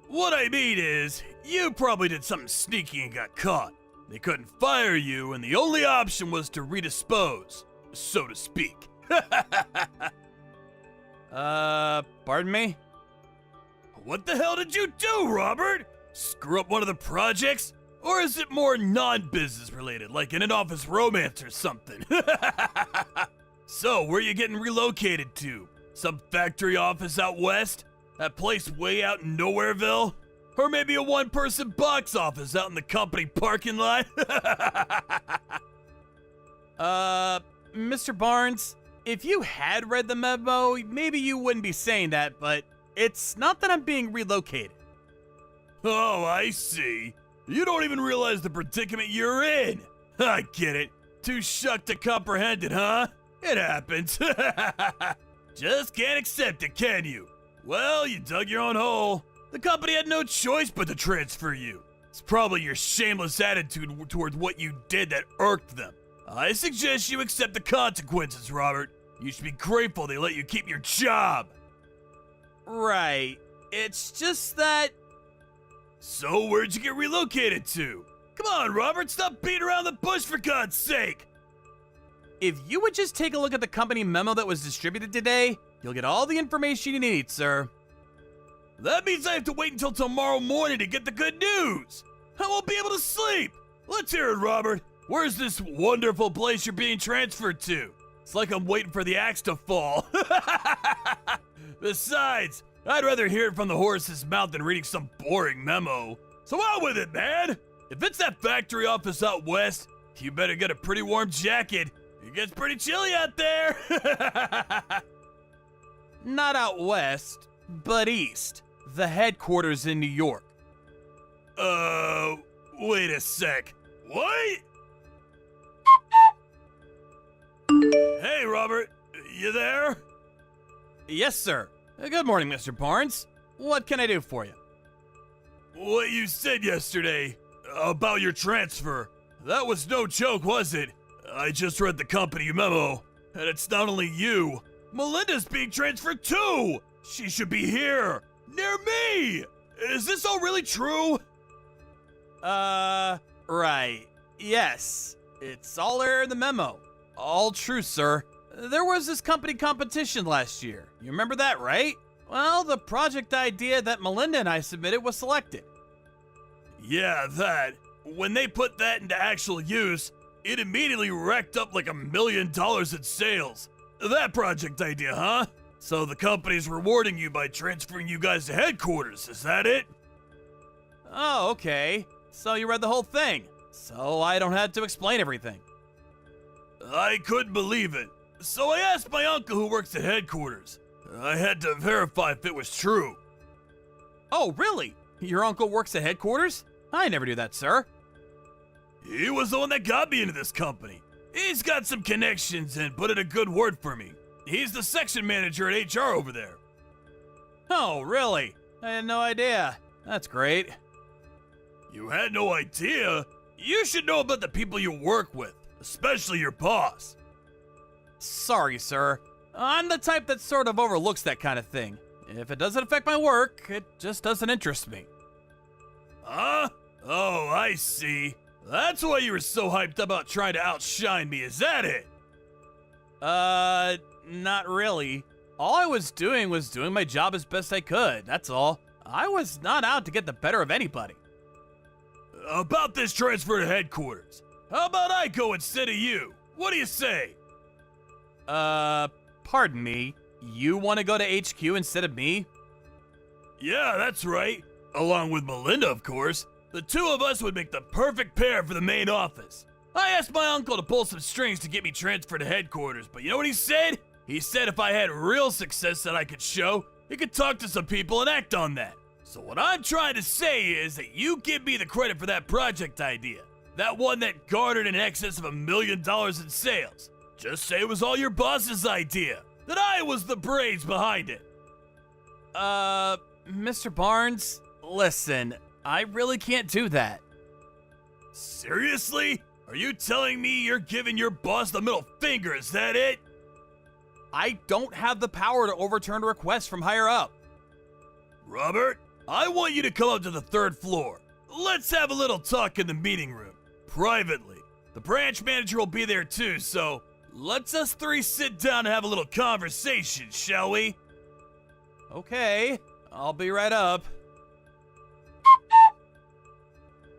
What I mean is, you probably did something sneaky and got caught. They couldn't fire you, and the only option was to redispose, so to speak. Pardon me? What the hell did you do, Robert? Screw up one of the projects? Or is it more non-business related, like in an office romance or something? So, where you getting relocated to? Some factory office out west? That place way out in Nowhereville? Or maybe a one-person box office out in the company parking lot? Mr. Barnes, if you had read the memo, maybe you wouldn't be saying that, but it's not that I'm being relocated. Oh, I see. You don't even realize the predicament you're in. I get it. Too shocked to comprehend it, huh? It happens. Just can't accept it, can you? Well, you dug your own hole. The company had no choice but to transfer you. It's probably your shameless attitude towards what you did that irked them. I suggest you accept the consequences, Robert. You should be grateful they let you keep your job. Right. It's just that. So where'd you get relocated to? Come on, Robert, stop beating around the bush for God's sake! If you would just take a look at the company memo that was distributed today, you'll get all the information you need, sir. That means I have to wait until tomorrow morning to get the good news! I won't be able to sleep! Let's hear it, Robert! Where's this wonderful place you're being transferred to? It's like I'm waiting for the axe to fall. Besides, I'd rather hear it from the horse's mouth than reading some boring memo. So out with it, man! If it's that factory office out west, you better get a pretty warm jacket. It gets pretty chilly out there. Not out west, but east. The headquarters in New York. Wait a sec. What? Hey, Robert. You there? Yes, sir. Good morning, Mr. Barnes. What can I do for you? What you said yesterday about your transfer, that was no joke, was it? I just read the company memo, and it's not only you. Melinda's being transferred too! She should be here, near me! Is this all really true? Right. Yes. It's all there in the memo. All true, sir. There was this company competition last year. You remember that, right? Well, the project idea that Melinda and I submitted was selected. Yeah, that. When they put that into actual use, it immediately racked up like $1 million in sales. That project idea, huh? So the company's rewarding you by transferring you guys to headquarters, is that it? Oh, okay. So you read the whole thing. So I don't have to explain everything. I couldn't believe it. So I asked my uncle who works at headquarters. I had to verify if it was true. Oh, really? Your uncle works at headquarters? I never knew that, sir. He was the one that got me into this company. He's got some connections and put in a good word for me. He's the section manager at HR over there. Oh, really? I had no idea. That's great. You had no idea? You should know about the people you work with, especially your boss. Sorry, sir. I'm the type that sort of overlooks that kind of thing. If it doesn't affect my work, it just doesn't interest me. Huh? Oh, I see. That's why you were so hyped about trying to outshine me, is that it? Not really. All I was doing my job as best I could, that's all. I was not out to get the better of anybody. About this transfer to headquarters. How about I go instead of you? What do you say? Pardon me. You want to go to HQ instead of me? Yeah, that's right. Along with Melinda, of course. The two of us would make the perfect pair for the main office. I asked my uncle to pull some strings to get me transferred to headquarters, but you know what he said? He said if I had real success that I could show, he could talk to some people and act on that. So what I'm trying to say is that you give me the credit for that project idea. That one that garnered in excess of $1 million in sales. Just say it was all your boss's idea. That I was the brains behind it. Mr. Barnes, listen, I really can't do that. Seriously? Are you telling me you're giving your boss the middle finger, is that it? I don't have the power to overturn a request from higher up. Robert, I want you to come up to the 3rd floor. Let's have a little talk in the meeting room, privately. The branch manager will be there too, so let's us three sit down and have a little conversation, shall we? Okay, I'll be right up.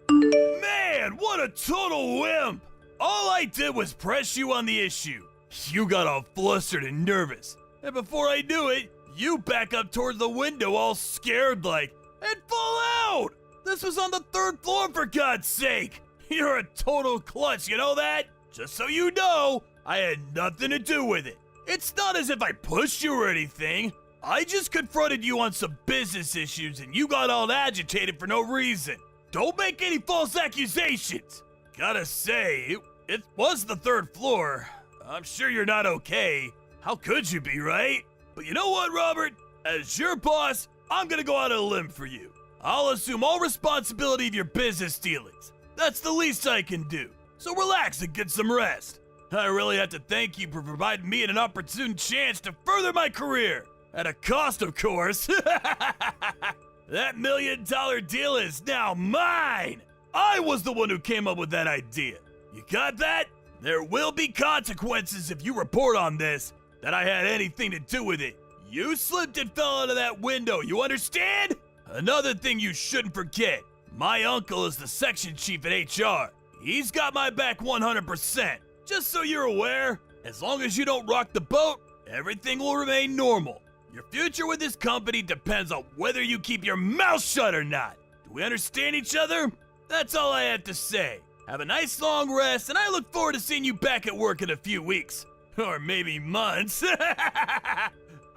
Man, what a total wimp! All I did was press you on the issue. You got all flustered and nervous. And before I knew it, you back up toward the window all scared like, and fall out! This was on the 3rd floor, for God's sake! You're a total klutz, you know that? Just so you know, I had nothing to do with it. It's not as if I pushed you or anything. I just confronted you on some business issues and you got all agitated for no reason. Don't make any false accusations. Gotta say, it was the 3rd floor. I'm sure you're not okay. How could you be, right? But you know what, Robert? As your boss, I'm gonna go out on a limb for you. I'll assume all responsibility of your business dealings. That's the least I can do. So relax and get some rest. I really have to thank you for providing me an opportune chance to further my career. At a cost, of course. That $1 million deal is now mine! I was the one who came up with that idea. You got that? There will be consequences if you report on this that I had anything to do with it. You slipped and fell out of that window, you understand? Another thing you shouldn't forget. My uncle is the section chief at HR. He's got my back 100%. Just so you're aware, as long as you don't rock the boat, everything will remain normal. Your future with this company depends on whether you keep your mouth shut or not. Do we understand each other? That's all I have to say. Have a nice long rest, and I look forward to seeing you back at work in a few weeks. Or maybe months.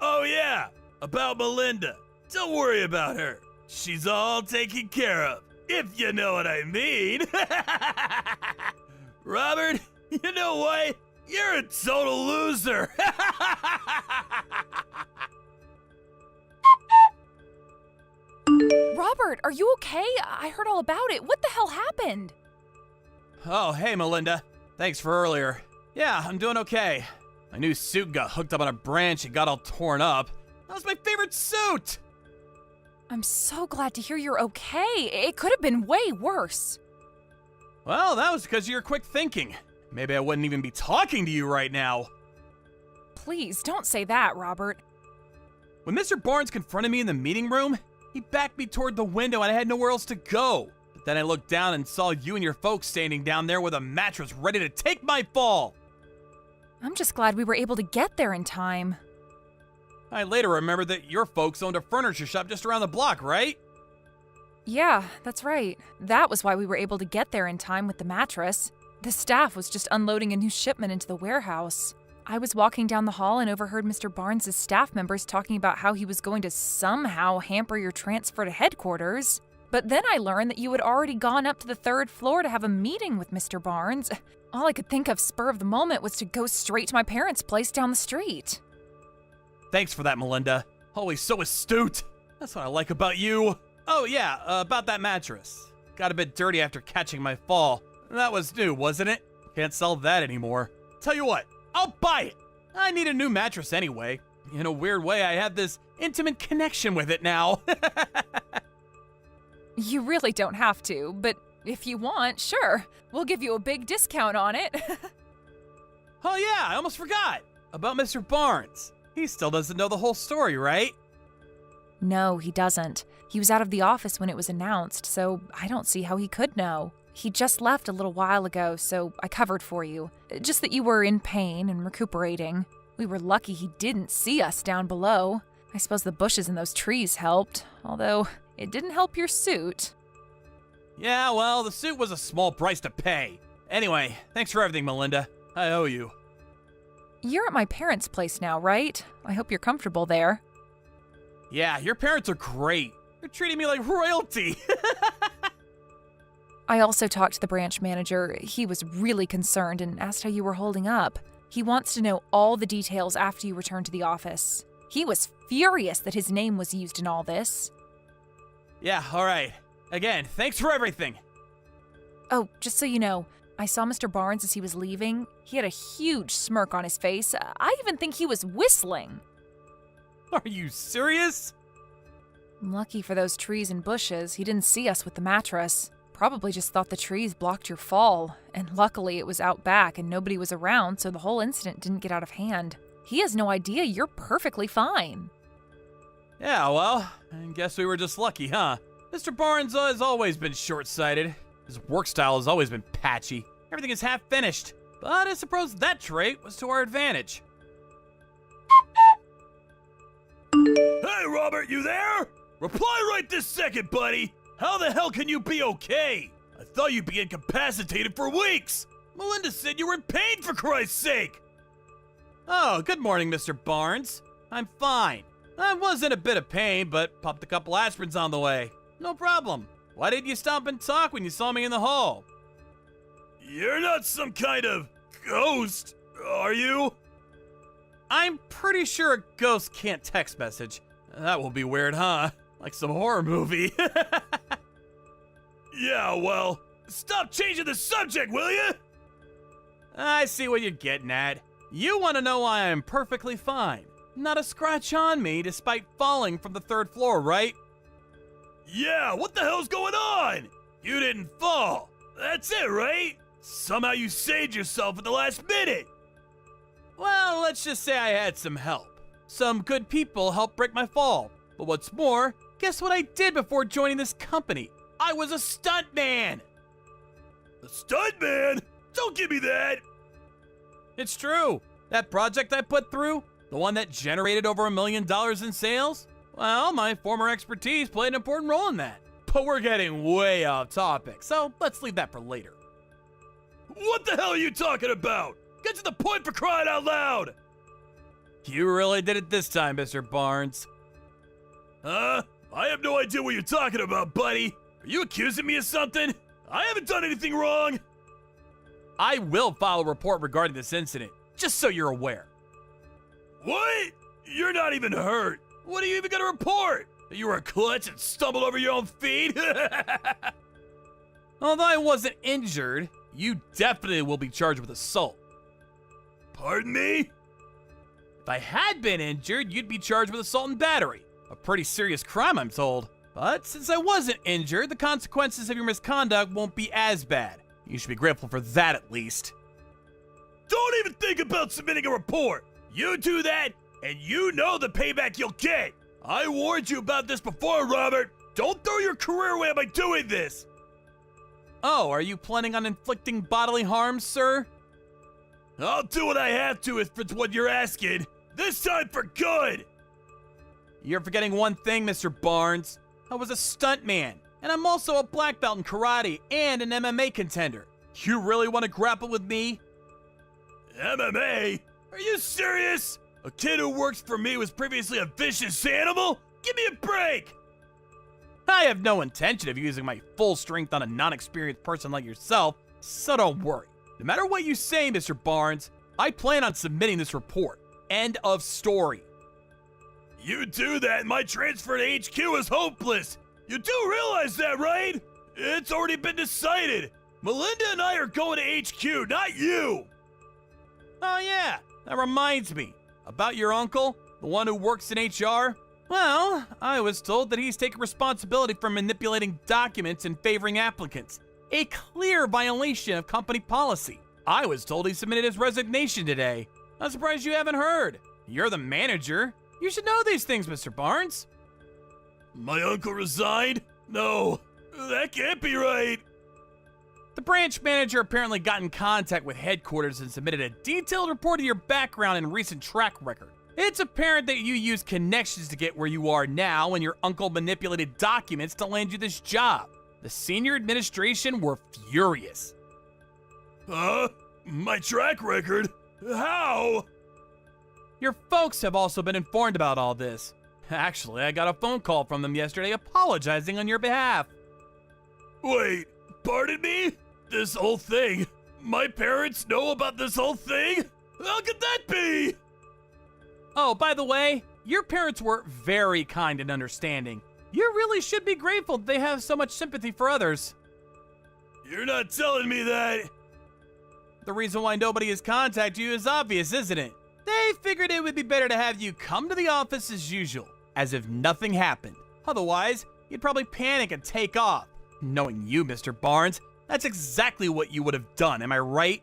Oh yeah, about Melinda. Don't worry about her. She's all taken care of, if you know what I mean. Robert, you know what? You're a total loser. Robert, are you okay? I heard all about it. What the hell happened? Oh, hey, Melinda. Thanks for earlier. Yeah, I'm doing okay. My new suit got hooked up on a branch and got all torn up. That was my favorite suit! I'm so glad to hear you're okay. It could have been way worse. Well, that was because of your quick thinking. Maybe I wouldn't even be talking to you right now. Please, don't say that, Robert. When Mr. Barnes confronted me in the meeting room, he backed me toward the window and I had nowhere else to go. But then I looked down and saw you and your folks standing down there with a mattress ready to take my fall. I'm just glad we were able to get there in time. I later remembered that your folks owned a furniture shop just around the block, right? Yeah, that's right. That was why we were able to get there in time with the mattress. The staff was just unloading a new shipment into the warehouse. I was walking down the hall and overheard Mr. Barnes' staff members talking about how he was going to somehow hamper your transfer to headquarters. But then I learned that you had already gone up to the 3rd floor to have a meeting with Mr. Barnes. All I could think of spur of the moment was to go straight to my parents' place down the street. Thanks for that, Melinda. Always so astute. That's what I like about you. Oh yeah, about that mattress. Got a bit dirty after catching my fall. That was new, wasn't it? Can't sell that anymore. Tell you what, I'll buy it. I need a new mattress anyway. In a weird way, I have this intimate connection with it now. You really don't have to, but if you want, sure. We'll give you a big discount on it. Oh yeah, I almost forgot. About Mr. Barnes. He still doesn't know the whole story, right? No, he doesn't. He was out of the office when it was announced, so I don't see how he could know. He just left a little while ago, so I covered for you. Just that you were in pain and recuperating. We were lucky he didn't see us down below. I suppose the bushes and those trees helped, although it didn't help your suit. Yeah, well, the suit was a small price to pay. Anyway, thanks for everything, Melinda. I owe you. You're at my parents' place now, right? I hope you're comfortable there. Yeah, your parents are great. They're treating me like royalty. I also talked to the branch manager. He was really concerned and asked how you were holding up. He wants to know all the details after you return to the office. He was furious that his name was used in all this. Yeah, all right. Again, thanks for everything. Oh, just so you know, I saw Mr. Barnes as he was leaving. He had a huge smirk on his face. I even think he was whistling. Are you serious? Lucky for those trees and bushes, he didn't see us with the mattress. Probably just thought the trees blocked your fall. And luckily it was out back and nobody was around, so the whole incident didn't get out of hand. He has no idea you're perfectly fine. Yeah, well, I guess we were just lucky, huh? Mr. Barnes has always been short-sighted. His work style has always been patchy. Everything is half finished. But I suppose that trait was to our advantage. Hey, Robert, you there? Reply right this second, buddy. How the hell can you be okay? I thought you'd be incapacitated for weeks. Melinda said you were in pain, for Christ's sake. Oh, good morning, Mr. Barnes. I'm fine. I was in a bit of pain, but popped a couple aspirins on the way. No problem. Why didn't you stop and talk when you saw me in the hall? You're not some kind of ghost, are you? I'm pretty sure a ghost can't text message. That will be weird, huh? Like some horror movie. Yeah, well, stop changing the subject, will you? I see what you're getting at. You want to know why I'm perfectly fine. Not a scratch on me despite falling from the 3rd floor, right? Yeah, what the hell's going on? You didn't fall. That's it, right? Somehow you saved yourself at the last minute. Well, let's just say I had some help. Some good people helped break my fall. But what's more, guess what I did before joining this company? I was a stuntman! A stuntman? Don't give me that. It's true. That project I put through, the one that generated over $1 million in sales, well, my former expertise played an important role in that. But we're getting way off topic, so let's leave that for later. What the hell are you talking about? Get to the point for crying out loud! You really did it this time, Mr. Barnes. Huh? I have no idea what you're talking about, buddy. Are you accusing me of something? I haven't done anything wrong. I will file a report regarding this incident, just so you're aware. What? You're not even hurt. What are you even gonna report? That you were a klutz and stumbled over your own feet? Although I wasn't injured, you definitely will be charged with assault. Pardon me? If I had been injured, you'd be charged with assault and battery. A pretty serious crime, I'm told. But since I wasn't injured, the consequences of your misconduct won't be as bad. You should be grateful for that at least. Don't even think about submitting a report. You do that, and you know the payback you'll get. I warned you about this before, Robert. Don't throw your career away by doing this. Oh, are you planning on inflicting bodily harm, sir? I'll do what I have to if it's what you're asking. This time for good. You're forgetting one thing, Mr. Barnes. I was a stuntman, and I'm also a black belt in karate and an MMA contender. You really want to grapple with me? MMA? Are you serious? A kid who works for me was previously a vicious animal? Give me a break! I have no intention of using my full strength on a non-experienced person like yourself, so don't worry. No matter what you say, Mr. Barnes, I plan on submitting this report. End of story. You do that, and my transfer to HQ is hopeless. You do realize that, right? It's already been decided. Melinda and I are going to HQ, not you. Oh yeah, that reminds me. About your uncle, the one who works in HR? Well, I was told that he's taking responsibility for manipulating documents and favoring applicants. A clear violation of company policy. I was told he submitted his resignation today. I'm surprised you haven't heard. You're the manager. You should know these things, Mr. Barnes. My uncle resigned? No, that can't be right. The branch manager apparently got in contact with headquarters and submitted a detailed report of your background and recent track record. It's apparent that you used connections to get where you are now, and your uncle manipulated documents to land you this job. The senior administration were furious. Huh? My track record? How? Your folks have also been informed about all this. Actually, I got a phone call from them yesterday apologizing on your behalf. Wait, pardon me? This whole thing? My parents know about this whole thing? How could that be? Oh, by the way, your parents were very kind and understanding. You really should be grateful that they have so much sympathy for others. You're not telling me that. The reason why nobody has contacted you is obvious, isn't it? They figured it would be better to have you come to the office as usual, as if nothing happened. Otherwise, you'd probably panic and take off. Knowing you, Mr. Barnes, that's exactly what you would have done, am I right?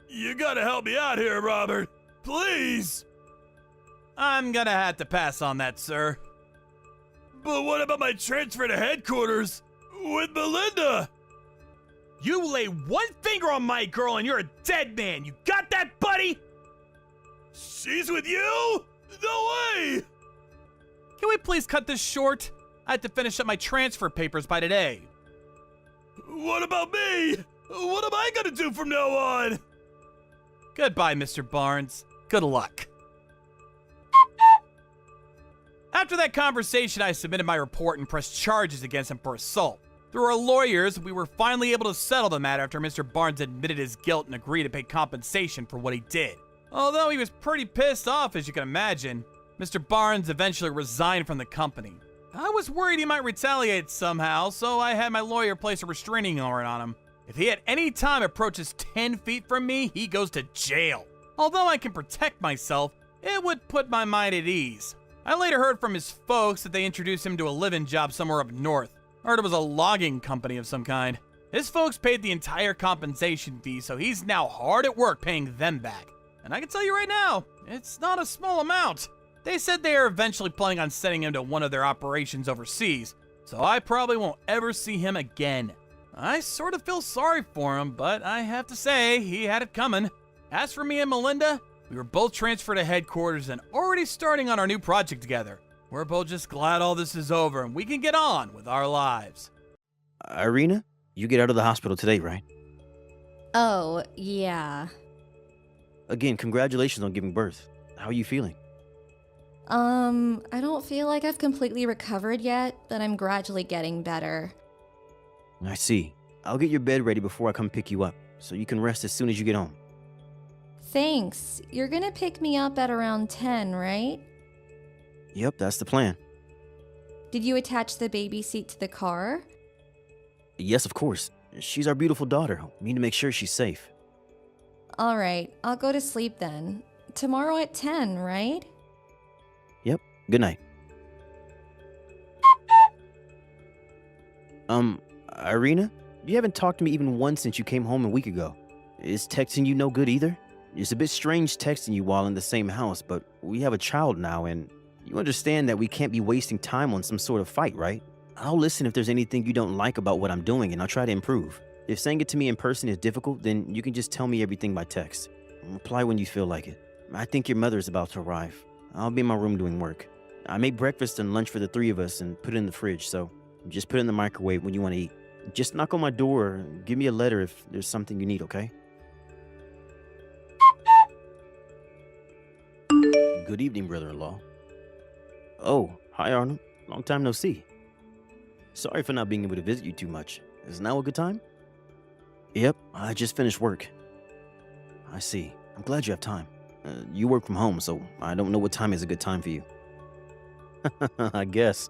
You gotta help me out here, Robert. Please. I'm gonna have to pass on that, sir. But what about my transfer to headquarters with Melinda? You lay one finger on my girl and you're a dead man. You got that, buddy? She's with you? No way! Can we please cut this short? I have to finish up my transfer papers by today. What about me? What am I gonna do from now on? Goodbye, Mr. Barnes. Good luck. After that conversation, I submitted my report and pressed charges against him for assault. Through our lawyers, we were finally able to settle the matter after Mr. Barnes admitted his guilt and agreed to pay compensation for what he did. Although he was pretty pissed off, as you can imagine, Mr. Barnes eventually resigned from the company. I was worried he might retaliate somehow, so I had my lawyer place a restraining order on him. If he at any time approaches 10 feet from me, he goes to jail. Although I can protect myself, it would put my mind at ease. I later heard from his folks that they introduced him to a live-in job somewhere up north. Heard it was a logging company of some kind. His folks paid the entire compensation fee, so he's now hard at work paying them back. And I can tell you right now, it's not a small amount. They said they are eventually planning on sending him to one of their operations overseas, so I probably won't ever see him again. I sort of feel sorry for him, but I have to say, he had it coming. As for me and Melinda, we were both transferred to headquarters and already starting on our new project together. We're both just glad all this is over and we can get on with our lives. Irina, you get out of the hospital today, right? Oh, yeah. Again, congratulations on giving birth. How are you feeling? I don't feel like I've completely recovered yet, but I'm gradually getting better. I see. I'll get your bed ready before I come pick you up, so you can rest as soon as you get home. Thanks. You're gonna pick me up at around 10, right? Yep, that's the plan. Did you attach the baby seat to the car? Yes, of course. She's our beautiful daughter. We need to make sure she's safe. Alright, I'll go to sleep then. Tomorrow at 10, right? Yep, good night. Irina? You haven't talked to me even once since you came home a week ago. Is texting you no good either? It's a bit strange texting you while in the same house, but we have a child now, and you understand that we can't be wasting time on some sort of fight, right? I'll listen if there's anything you don't like about what I'm doing, and I'll try to improve. If saying it to me in person is difficult, then you can just tell me everything by text. Reply when you feel like it. I think your mother is about to arrive. I'll be in my room doing work. I made breakfast and lunch for the three of us and put it in the fridge, so just put it in the microwave when you want to eat. Just knock on my door or give me a letter if there's something you need, okay? Good evening, brother-in-law. Oh, hi Arnold. Long time no see. Sorry for not being able to visit you too much. Is now a good time? Yep, I just finished work. I see. I'm glad you have time. You work from home, so I don't know what time is a good time for you. I guess.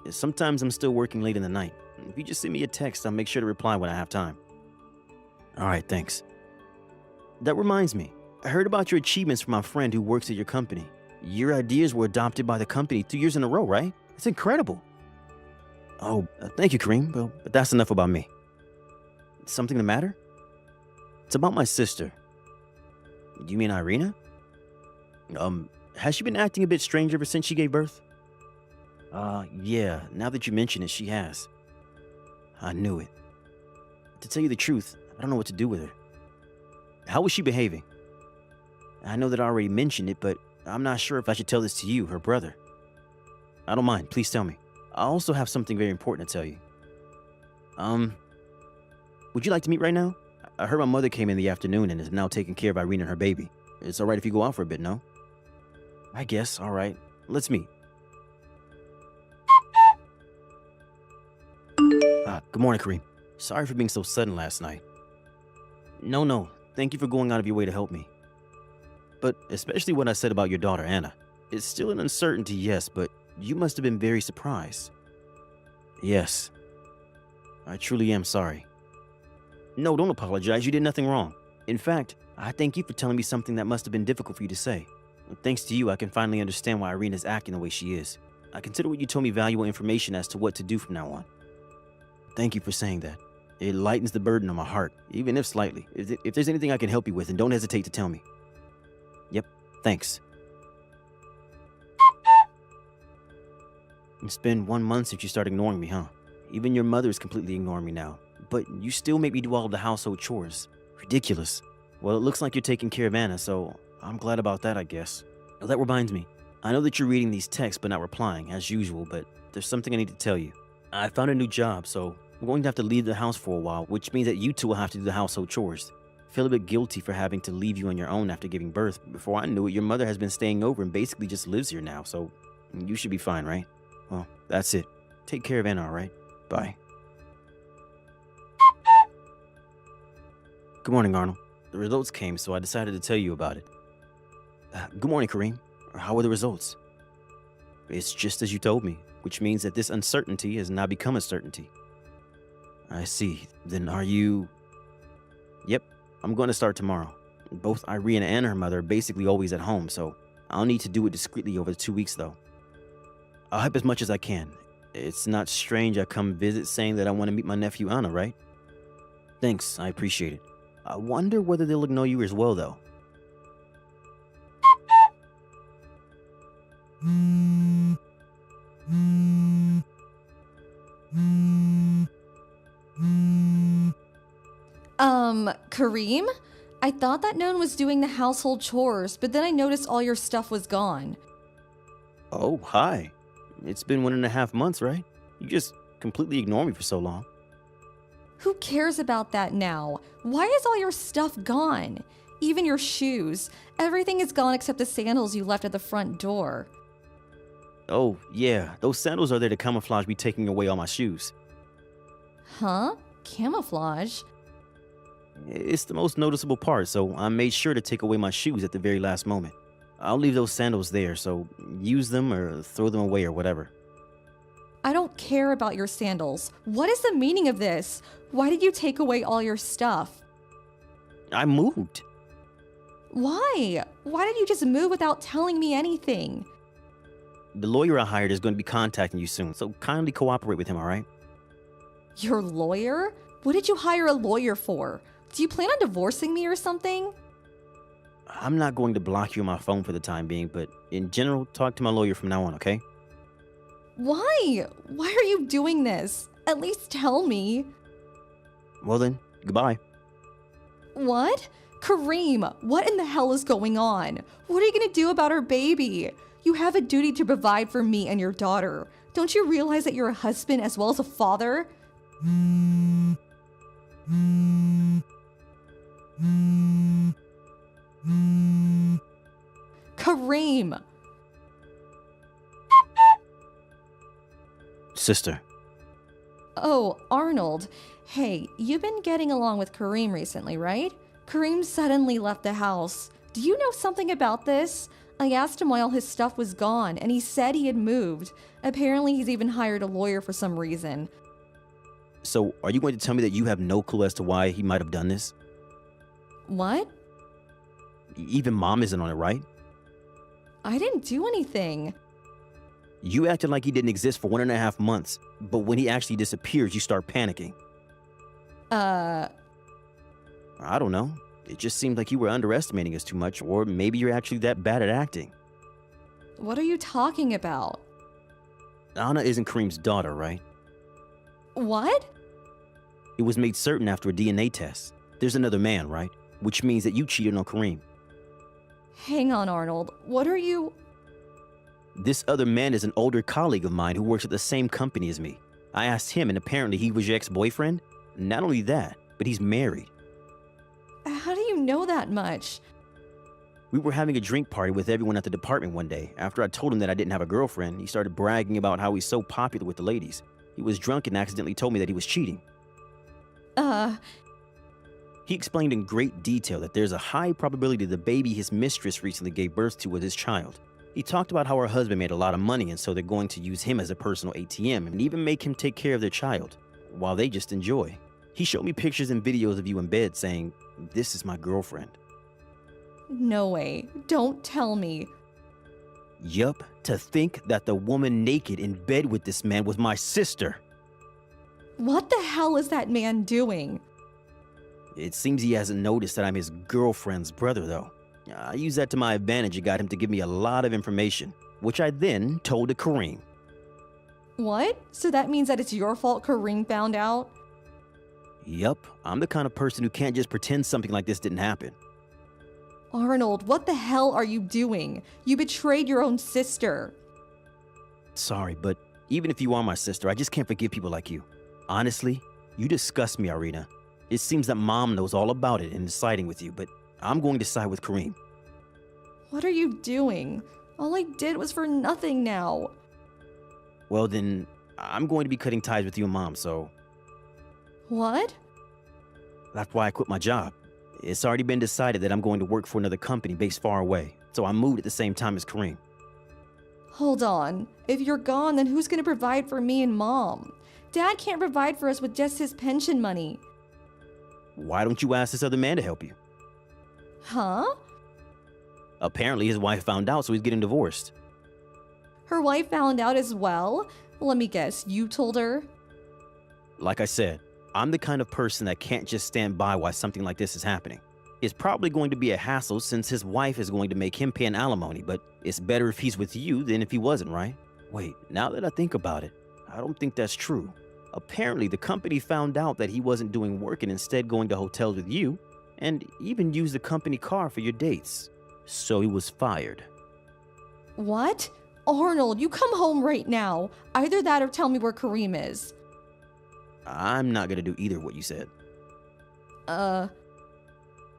Sometimes I'm still working late in the night. If you just send me a text, I'll make sure to reply when I have time. Alright, thanks. That reminds me. I heard about your achievements from my friend who works at your company. Your ideas were adopted by the company 2 years in a row, right? It's incredible. Oh, thank you, Kareem. Well, but that's enough about me. Something the matter? It's about my sister. You mean Irina? Has she been acting a bit strange ever since she gave birth? Yeah, now that you mention it, she has. I knew it. To tell you the truth, I don't know what to do with her. How was she behaving? I know that I already mentioned it, but I'm not sure if I should tell this to you, her brother. I don't mind, please tell me. I also have something very important to tell you. Would you like to meet right now? I heard my mother came in the afternoon and is now taking care of Irina and her baby. It's alright if you go out for a bit, no? I guess, alright. Let's meet. Good morning, Kareem. Sorry for being so sudden last night. No. Thank you for going out of your way to help me. But especially what I said about your daughter, Anna. It's still an uncertainty, yes, but you must have been very surprised. Yes. I truly am sorry. No, don't apologize. You did nothing wrong. In fact, I thank you for telling me something that must have been difficult for you to say. Thanks to you, I can finally understand why Irina's acting the way she is. I consider what you told me valuable information as to what to do from now on. Thank you for saying that. It lightens the burden on my heart, even if slightly. If there's anything I can help you with, then don't hesitate to tell me. Yep, thanks. It's been 1 month since you started ignoring me, huh? Even your mother is completely ignoring me now. But you still make me do all of the household chores. Ridiculous. Well, it looks like you're taking care of Anna, so I'm glad about that, I guess. Well, that reminds me. I know that you're reading these texts but not replying, as usual, but there's something I need to tell you. I found a new job, so I'm going to have to leave the house for a while, which means that you two will have to do the household chores. I feel a bit guilty for having to leave you on your own after giving birth. Before I knew it, your mother has been staying over and basically just lives here now, so you should be fine, right? Well, that's it. Take care of Anna, alright? Bye. Good morning, Arnold. The results came, so I decided to tell you about it. Good morning, Kareem. How are the results? It's just as you told me, which means that this uncertainty has now become a certainty. I see. Then are you... Yep, I'm going to start tomorrow. Both Irina and her mother are basically always at home, so I'll need to do it discreetly over the 2 weeks, though. I'll help as much as I can. It's not strange I come visit saying that I want to meet my nephew Anna, right? Thanks, I appreciate it. I wonder whether they'll ignore you as well, though. Kareem? I thought that no one was doing the household chores, but then I noticed all your stuff was gone. Oh, hi. It's been 1.5 months, right? You just completely ignored me for so long. Who cares about that now? Why is all your stuff gone? Even your shoes. Everything is gone except the sandals you left at the front door. Oh, yeah, those sandals are there to camouflage me taking away all my shoes. Huh? Camouflage? It's the most noticeable part, so I made sure to take away my shoes at the very last moment. I'll leave those sandals there, so use them or throw them away or whatever. I don't care about your sandals. What is the meaning of this? Why did you take away all your stuff? I moved. Why? Why did you just move without telling me anything? The lawyer I hired is going to be contacting you soon, so kindly cooperate with him, alright? Your lawyer? What did you hire a lawyer for? Do you plan on divorcing me or something? I'm not going to block you on my phone for the time being, but in general, talk to my lawyer from now on, okay? Why? Why are you doing this? At least tell me. Well then, goodbye. What? Kareem, what in the hell is going on? What are you gonna do about our baby? You have a duty to provide for me and your daughter. Don't you realize that you're a husband as well as a father? Kareem! Sister. Oh, Arnold. Hey, you've been getting along with Kareem recently, right? Kareem suddenly left the house. Do you know something about this? I asked him why all his stuff was gone, and he said he had moved. Apparently, he's even hired a lawyer for some reason. So, are you going to tell me that you have no clue as to why he might have done this? What? Even Mom isn't on it, right? I didn't do anything. You acted like he didn't exist for 1.5 months, but when he actually disappears, you start panicking. I don't know. It just seemed like you were underestimating us too much, or maybe you're actually that bad at acting. What are you talking about? Anna isn't Kareem's daughter, right? What? It was made certain after a DNA test. There's another man, right? Which means that you cheated on Kareem. Hang on, Arnold. What are you... This other man is an older colleague of mine who works at the same company as me. I asked him, and apparently he was your ex-boyfriend. Not only that, but he's married. How do you know that much? We were having a drink party with everyone at the department one day. After I told him that I didn't have a girlfriend, he started bragging about how he's so popular with the ladies. He was drunk and accidentally told me that he was cheating. He explained in great detail that there's a high probability the baby his mistress recently gave birth to was his child. He talked about how her husband made a lot of money, and so they're going to use him as a personal ATM and even make him take care of their child, while they just enjoy. He showed me pictures and videos of you in bed saying, "This is my girlfriend." No way. Don't tell me. Yup, to think that the woman naked in bed with this man was my sister. What the hell is that man doing? It seems he hasn't noticed that I'm his girlfriend's brother, though. I used that to my advantage and got him to give me a lot of information, which I then told to Kareem. What? So that means that it's your fault Kareem found out? Yup, I'm the kind of person who can't just pretend something like this didn't happen. Arnold, what the hell are you doing? You betrayed your own sister. Sorry, but even if you are my sister, I just can't forgive people like you. Honestly, you disgust me, Irina. It seems that Mom knows all about it and is siding with you, but I'm going to side with Kareem. What are you doing? All I did was for nothing now. Well then, I'm going to be cutting ties with you and Mom, so... What? That's why I quit my job. It's already been decided that I'm going to work for another company based far away, so I moved at the same time as Kareem. Hold on. If you're gone, then who's gonna provide for me and Mom? Dad can't provide for us with just his pension money. Why don't you ask this other man to help you? Huh? Apparently, his wife found out, so he's getting divorced. Her wife found out as well? Let me guess, you told her? Like I said, I'm the kind of person that can't just stand by while something like this is happening. It's probably going to be a hassle since his wife is going to make him pay an alimony, but it's better if he's with you than if he wasn't, right? Wait, now that I think about it, I don't think that's true. Apparently, the company found out that he wasn't doing work and instead going to hotels with you, and even used the company car for your dates. So he was fired. What? Arnold, you come home right now. Either that or tell me where Kareem is. I'm not gonna do either what you said. Uh,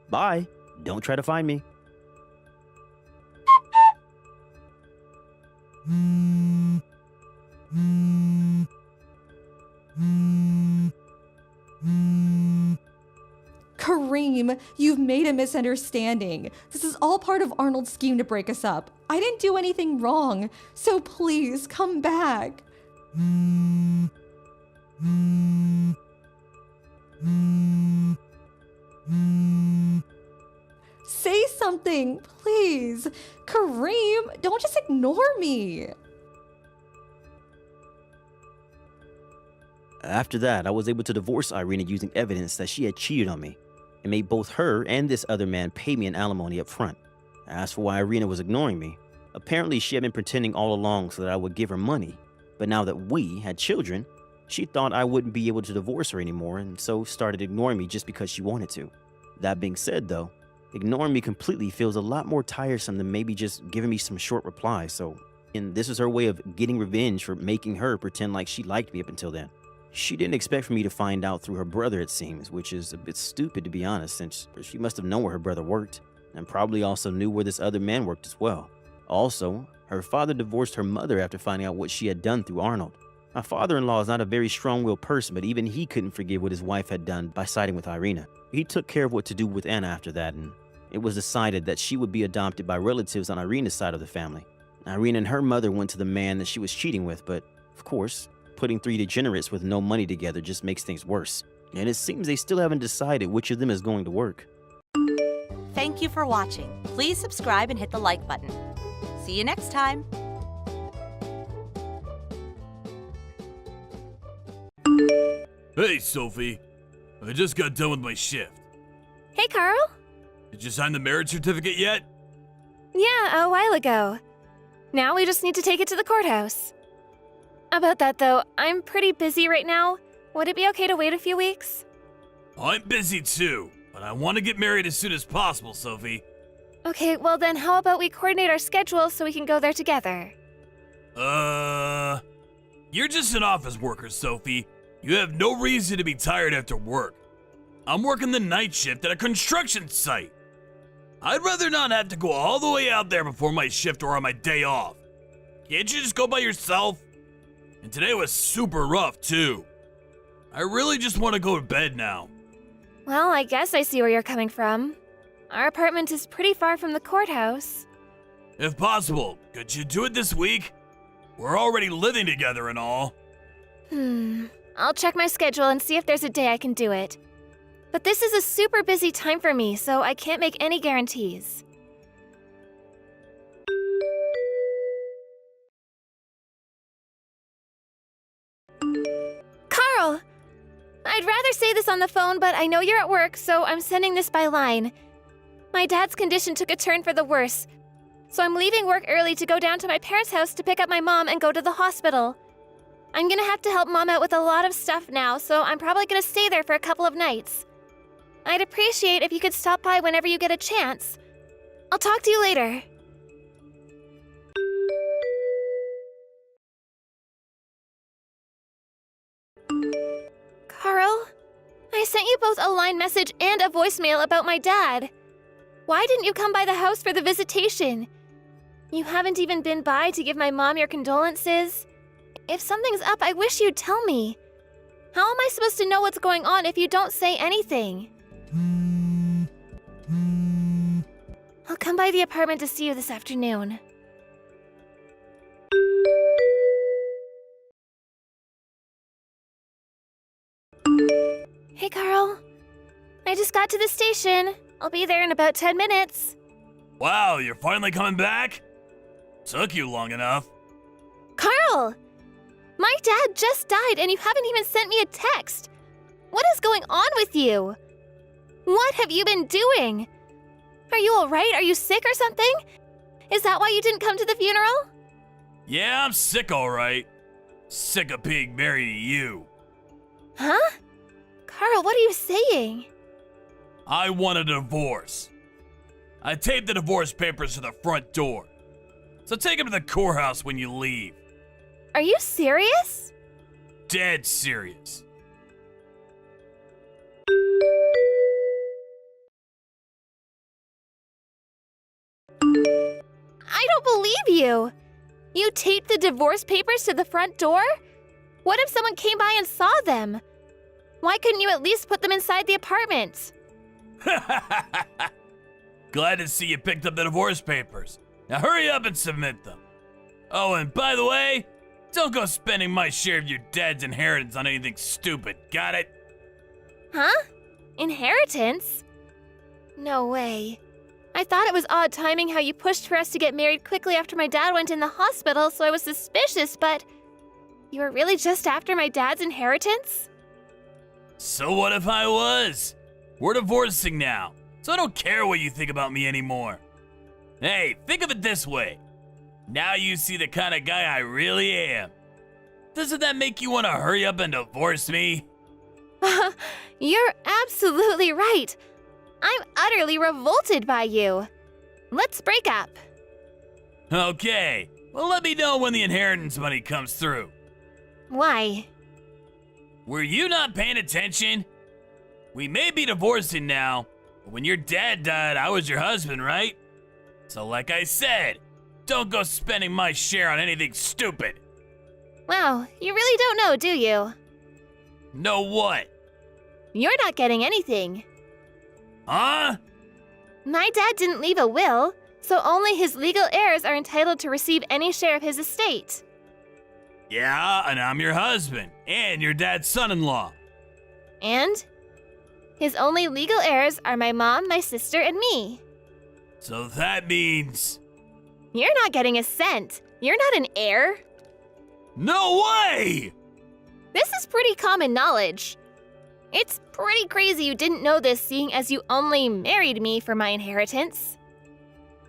Bye. Don't try to find me. Kareem, you've made a misunderstanding. This is all part of Arnold's scheme to break us up. I didn't do anything wrong, so please come back. Say something, please. Kareem, don't just ignore me. After that, I was able to divorce Irina using evidence that she had cheated on me and made both her and this other man pay me an alimony up front. As for why Irina was ignoring me, apparently she had been pretending all along so that I would give her money, but now that we had children, she thought I wouldn't be able to divorce her anymore and so started ignoring me just because she wanted to. That being said though, ignoring me completely feels a lot more tiresome than maybe just giving me some short replies, and this was her way of getting revenge for making her pretend like she liked me up until then. She didn't expect for me to find out through her brother, it seems, which is a bit stupid to be honest, since she must have known where her brother worked, and probably also knew where this other man worked as well. Also, her father divorced her mother after finding out what she had done through Arnold. My father-in-law is not a very strong-willed person, but even he couldn't forgive what his wife had done by siding with Irina. He took care of what to do with Anna after that, and it was decided that she would be adopted by relatives on Irina's side of the family. Irina and her mother went to the man that she was cheating with, but, of course, putting three degenerates with no money together just makes things worse. And it seems they still haven't decided which of them is going to work. Thank you for watching. Please subscribe and hit the like button. See you next time. Hey, Sophie. I just got done with my shift. Hey, Carl. Did you sign the marriage certificate yet? Yeah, a while ago. Now we just need to take it to the courthouse. About that, though, I'm pretty busy right now. Would it be okay to wait a few weeks? I'm busy too, but I want to get married as soon as possible, Sophie. Okay, well then how about we coordinate our schedules so we can go there together? You're just an office worker, Sophie. You have no reason to be tired after work. I'm working the night shift at a construction site. I'd rather not have to go all the way out there before my shift or on my day off. Can't you just go by yourself? And today was super rough, too. I really just want to go to bed now. Well, I guess I see where you're coming from. Our apartment is pretty far from the courthouse. If possible, could you do it this week? We're already living together and all. I'll check my schedule and see if there's a day I can do it. But this is a super busy time for me, so I can't make any guarantees. Carl! I'd rather say this on the phone, but I know you're at work, so I'm sending this by line. My dad's condition took a turn for the worse, so I'm leaving work early to go down to my parents' house to pick up my mom and go to the hospital. I'm gonna have to help Mom out with a lot of stuff now, so I'm probably gonna stay there for a couple of nights. I'd appreciate if you could stop by whenever you get a chance. I'll talk to you later. Carl, I sent you both a line message and a voicemail about my dad. Why didn't you come by the house for the visitation? You haven't even been by to give my mom your condolences. If something's up, I wish you'd tell me. How am I supposed to know what's going on if you don't say anything? I'll come by the apartment to see you this afternoon. Hey, Carl. I just got to the station. I'll be there in about 10 minutes. Wow, you're finally coming back? Took you long enough. Carl! My dad just died and you haven't even sent me a text. What is going on with you? What have you been doing? Are you alright? Are you sick or something? Is that why you didn't come to the funeral? Yeah, I'm sick alright. Sick of being married to you. Huh? Carl, what are you saying? I want a divorce. I taped the divorce papers to the front door. So take them to the courthouse when you leave. Are you serious? Dead serious. I don't believe you. You taped the divorce papers to the front door? What if someone came by and saw them? Why couldn't you at least put them inside the apartment? Glad to see you picked up the divorce papers. Now hurry up and submit them. Oh, and by the way, don't go spending my share of your dad's inheritance on anything stupid, got it? Huh? Inheritance? No way. I thought it was odd timing how you pushed for us to get married quickly after my dad went in the hospital, so I was suspicious, but you were really just after my dad's inheritance? So what if I was? We're divorcing now, so I don't care what you think about me anymore. Hey, think of it this way. Now you see the kind of guy I really am. Doesn't that make you want to hurry up and divorce me? You're absolutely right. I'm utterly revolted by you. Let's break up. Okay, well let me know when the inheritance money comes through. Why? Were you not paying attention? We may be divorcing now, but when your dad died, I was your husband, right? So like I said, don't go spending my share on anything stupid. Wow, you really don't know, do you? Know what? You're not getting anything. Huh? My dad didn't leave a will, so only his legal heirs are entitled to receive any share of his estate. Yeah, and I'm your husband, and your dad's son-in-law. And? His only legal heirs are my mom, my sister, and me. So that means... You're not getting a cent. You're not an heir. No way! This is pretty common knowledge. It's pretty crazy you didn't know this, seeing as you only married me for my inheritance.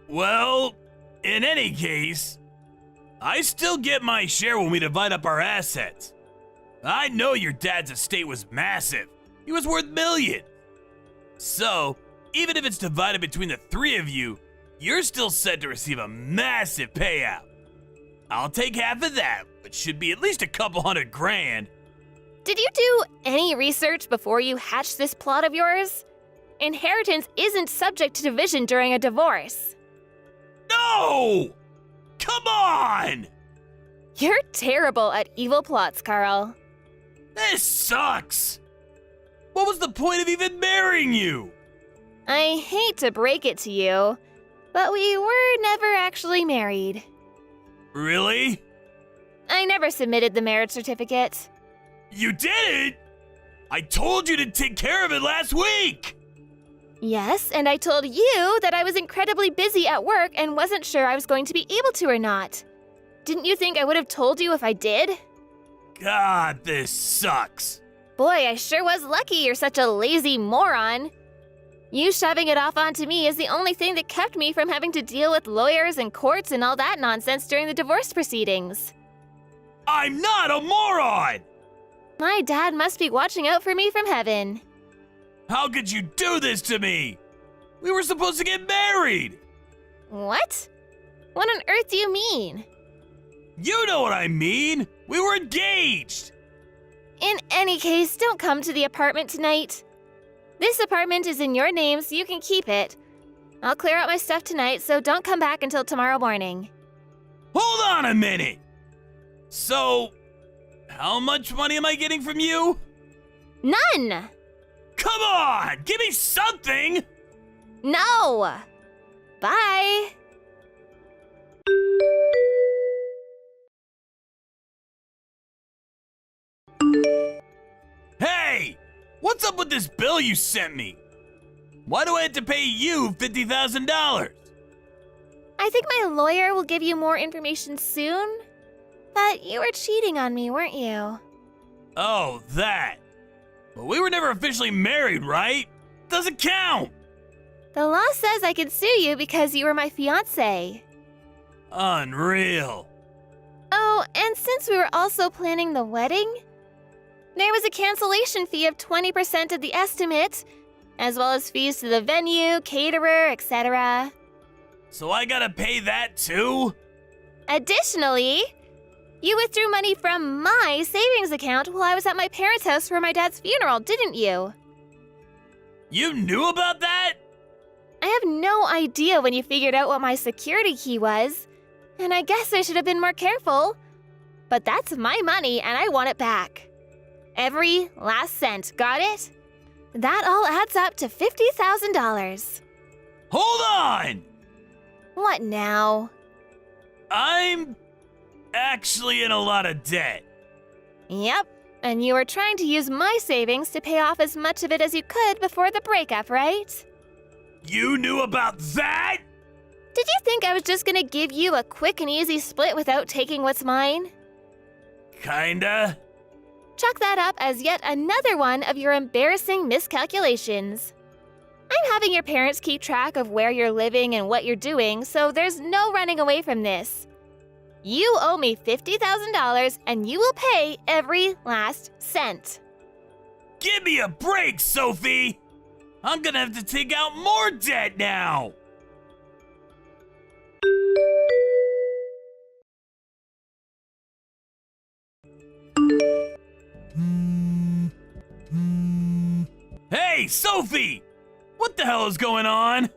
Well, in any case, I still get my share when we divide up our assets. I know your dad's estate was massive. He was worth millions. So, even if it's divided between the three of you, you're still set to receive a massive payout. I'll take half of that, which should be at least a couple $100,000. Did you do any research before you hatched this plot of yours? Inheritance isn't subject to division during a divorce. No! Come on! You're terrible at evil plots, Carl. This sucks! What was the point of even marrying you? I hate to break it to you, but we were never actually married. Really? I never submitted the marriage certificate. You didn't? I told you to take care of it last week! Yes, and I told you that I was incredibly busy at work and wasn't sure I was going to be able to or not. Didn't you think I would have told you if I did? God, this sucks. Boy, I sure was lucky you're such a lazy moron. You shoving it off onto me is the only thing that kept me from having to deal with lawyers and courts and all that nonsense during the divorce proceedings. I'm not a moron! My dad must be watching out for me from heaven. How could you do this to me? We were supposed to get married! What? What on earth do you mean? You know what I mean! We were engaged! In any case, don't come to the apartment tonight. This apartment is in your name, so you can keep it. I'll clear out my stuff tonight, so don't come back until tomorrow morning. Hold on a minute! So, how much money am I getting from you? None! Come on! Give me something! No! Bye! Hey! What's up with this bill you sent me? Why do I have to pay you $50,000? I think my lawyer will give you more information soon. But you were cheating on me, weren't you? Oh, that. But we were never officially married, right? Doesn't count. The law says I can sue you because you were my fiancé. Unreal. Oh, and since we were also planning the wedding, there was a cancellation fee of 20% of the estimate, as well as fees to the venue, caterer, etc. So I gotta pay that too? Additionally, you withdrew money from my savings account while I was at my parents' house for my dad's funeral, didn't you? You knew about that? I have no idea when you figured out what my security key was, and I guess I should have been more careful. But that's my money and I want it back. Every last cent, got it? That all adds up to $50,000. Hold on! What now? I'm actually in a lot of debt. Yep, and you were trying to use my savings to pay off as much of it as you could before the breakup, right? You knew about that? Did you think I was just gonna give you a quick and easy split without taking what's mine? Kinda. Chalk that up as yet another one of your embarrassing miscalculations. I'm having your parents keep track of where you're living and what you're doing, so there's no running away from this. You owe me $50,000 and you will pay every last cent. Give me a break, Sophie! I'm gonna have to take out more debt now! Hey, Sophie! What the hell is going on?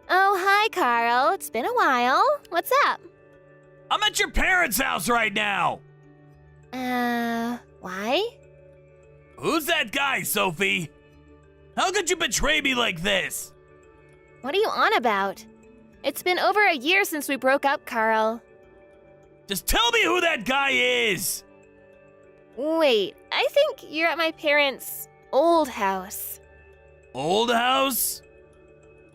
Oh, hi, Carl. It's been a while. What's up? I'm at your parents' house right now! Why? Who's that guy, Sophie? How could you betray me like this? What are you on about? It's been over a year since we broke up, Carl. Just tell me who that guy is! Wait, I think you're at my parents' old house. Old house?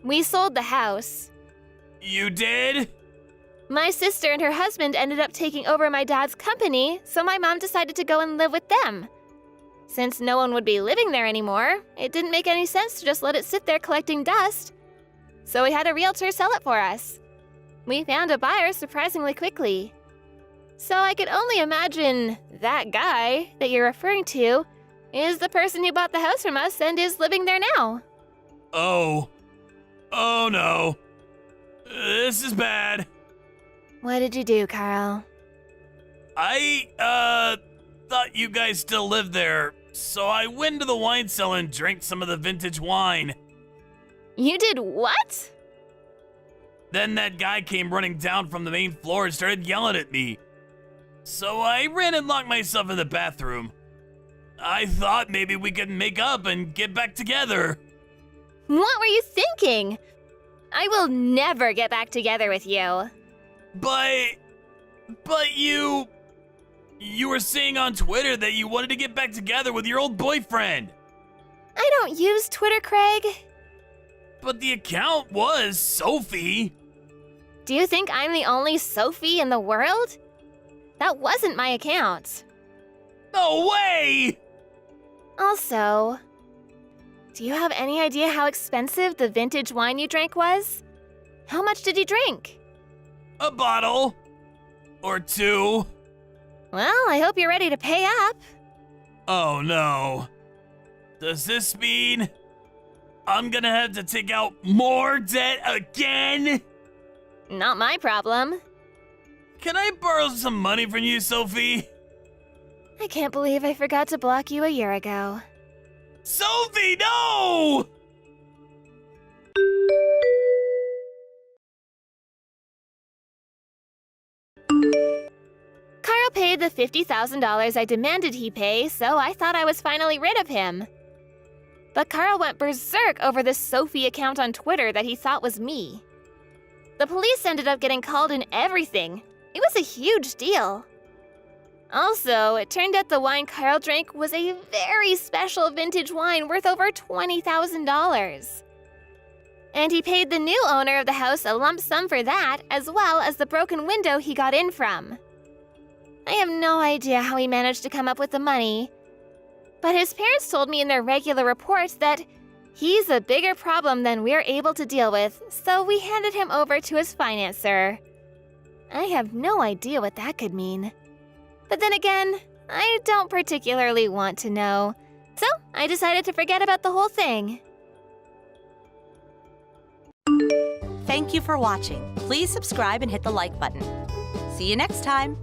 We sold the house. You did? My sister and her husband ended up taking over my dad's company, so my mom decided to go and live with them. Since no one would be living there anymore, it didn't make any sense to just let it sit there collecting dust. So we had a realtor sell it for us. We found a buyer surprisingly quickly. So I could only imagine that guy that you're referring to is the person who bought the house from us and is living there now. Oh. Oh no. This is bad. What did you do, Carl? I, thought you guys still lived there, so I went to the wine cellar and drank some of the vintage wine. You did what? Then that guy came running down from the main floor and started yelling at me. So I ran and locked myself in the bathroom. I thought maybe we could make up and get back together. What were you thinking? I will never get back together with you. But you were saying on Twitter that you wanted to get back together with your old boyfriend. I don't use Twitter, Craig. But the account was Sophie. Do you think I'm the only Sophie in the world? That wasn't my account. No way! Also, do you have any idea how expensive the vintage wine you drank was? How much did you drink? A bottle. Or two. Well, I hope you're ready to pay up. Oh no. Does this mean I'm gonna have to take out more debt again? Not my problem. Can I borrow some money from you, Sophie? I can't believe I forgot to block you a year ago. Sophie, no! Carl paid the $50,000 I demanded he pay, so I thought I was finally rid of him. But Carl went berserk over this Sophie account on Twitter that he thought was me. The police ended up getting called and everything. It was a huge deal. Also, it turned out the wine Carl drank was a very special vintage wine worth over $20,000. And he paid the new owner of the house a lump sum for that, as well as the broken window he got in from. I have no idea how he managed to come up with the money. But his parents told me in their regular reports that he's a bigger problem than we're able to deal with, so we handed him over to his financer. I have no idea what that could mean. But then again, I don't particularly want to know. So I decided to forget about the whole thing. Thank you for watching. Please subscribe and hit the like button. See you next time.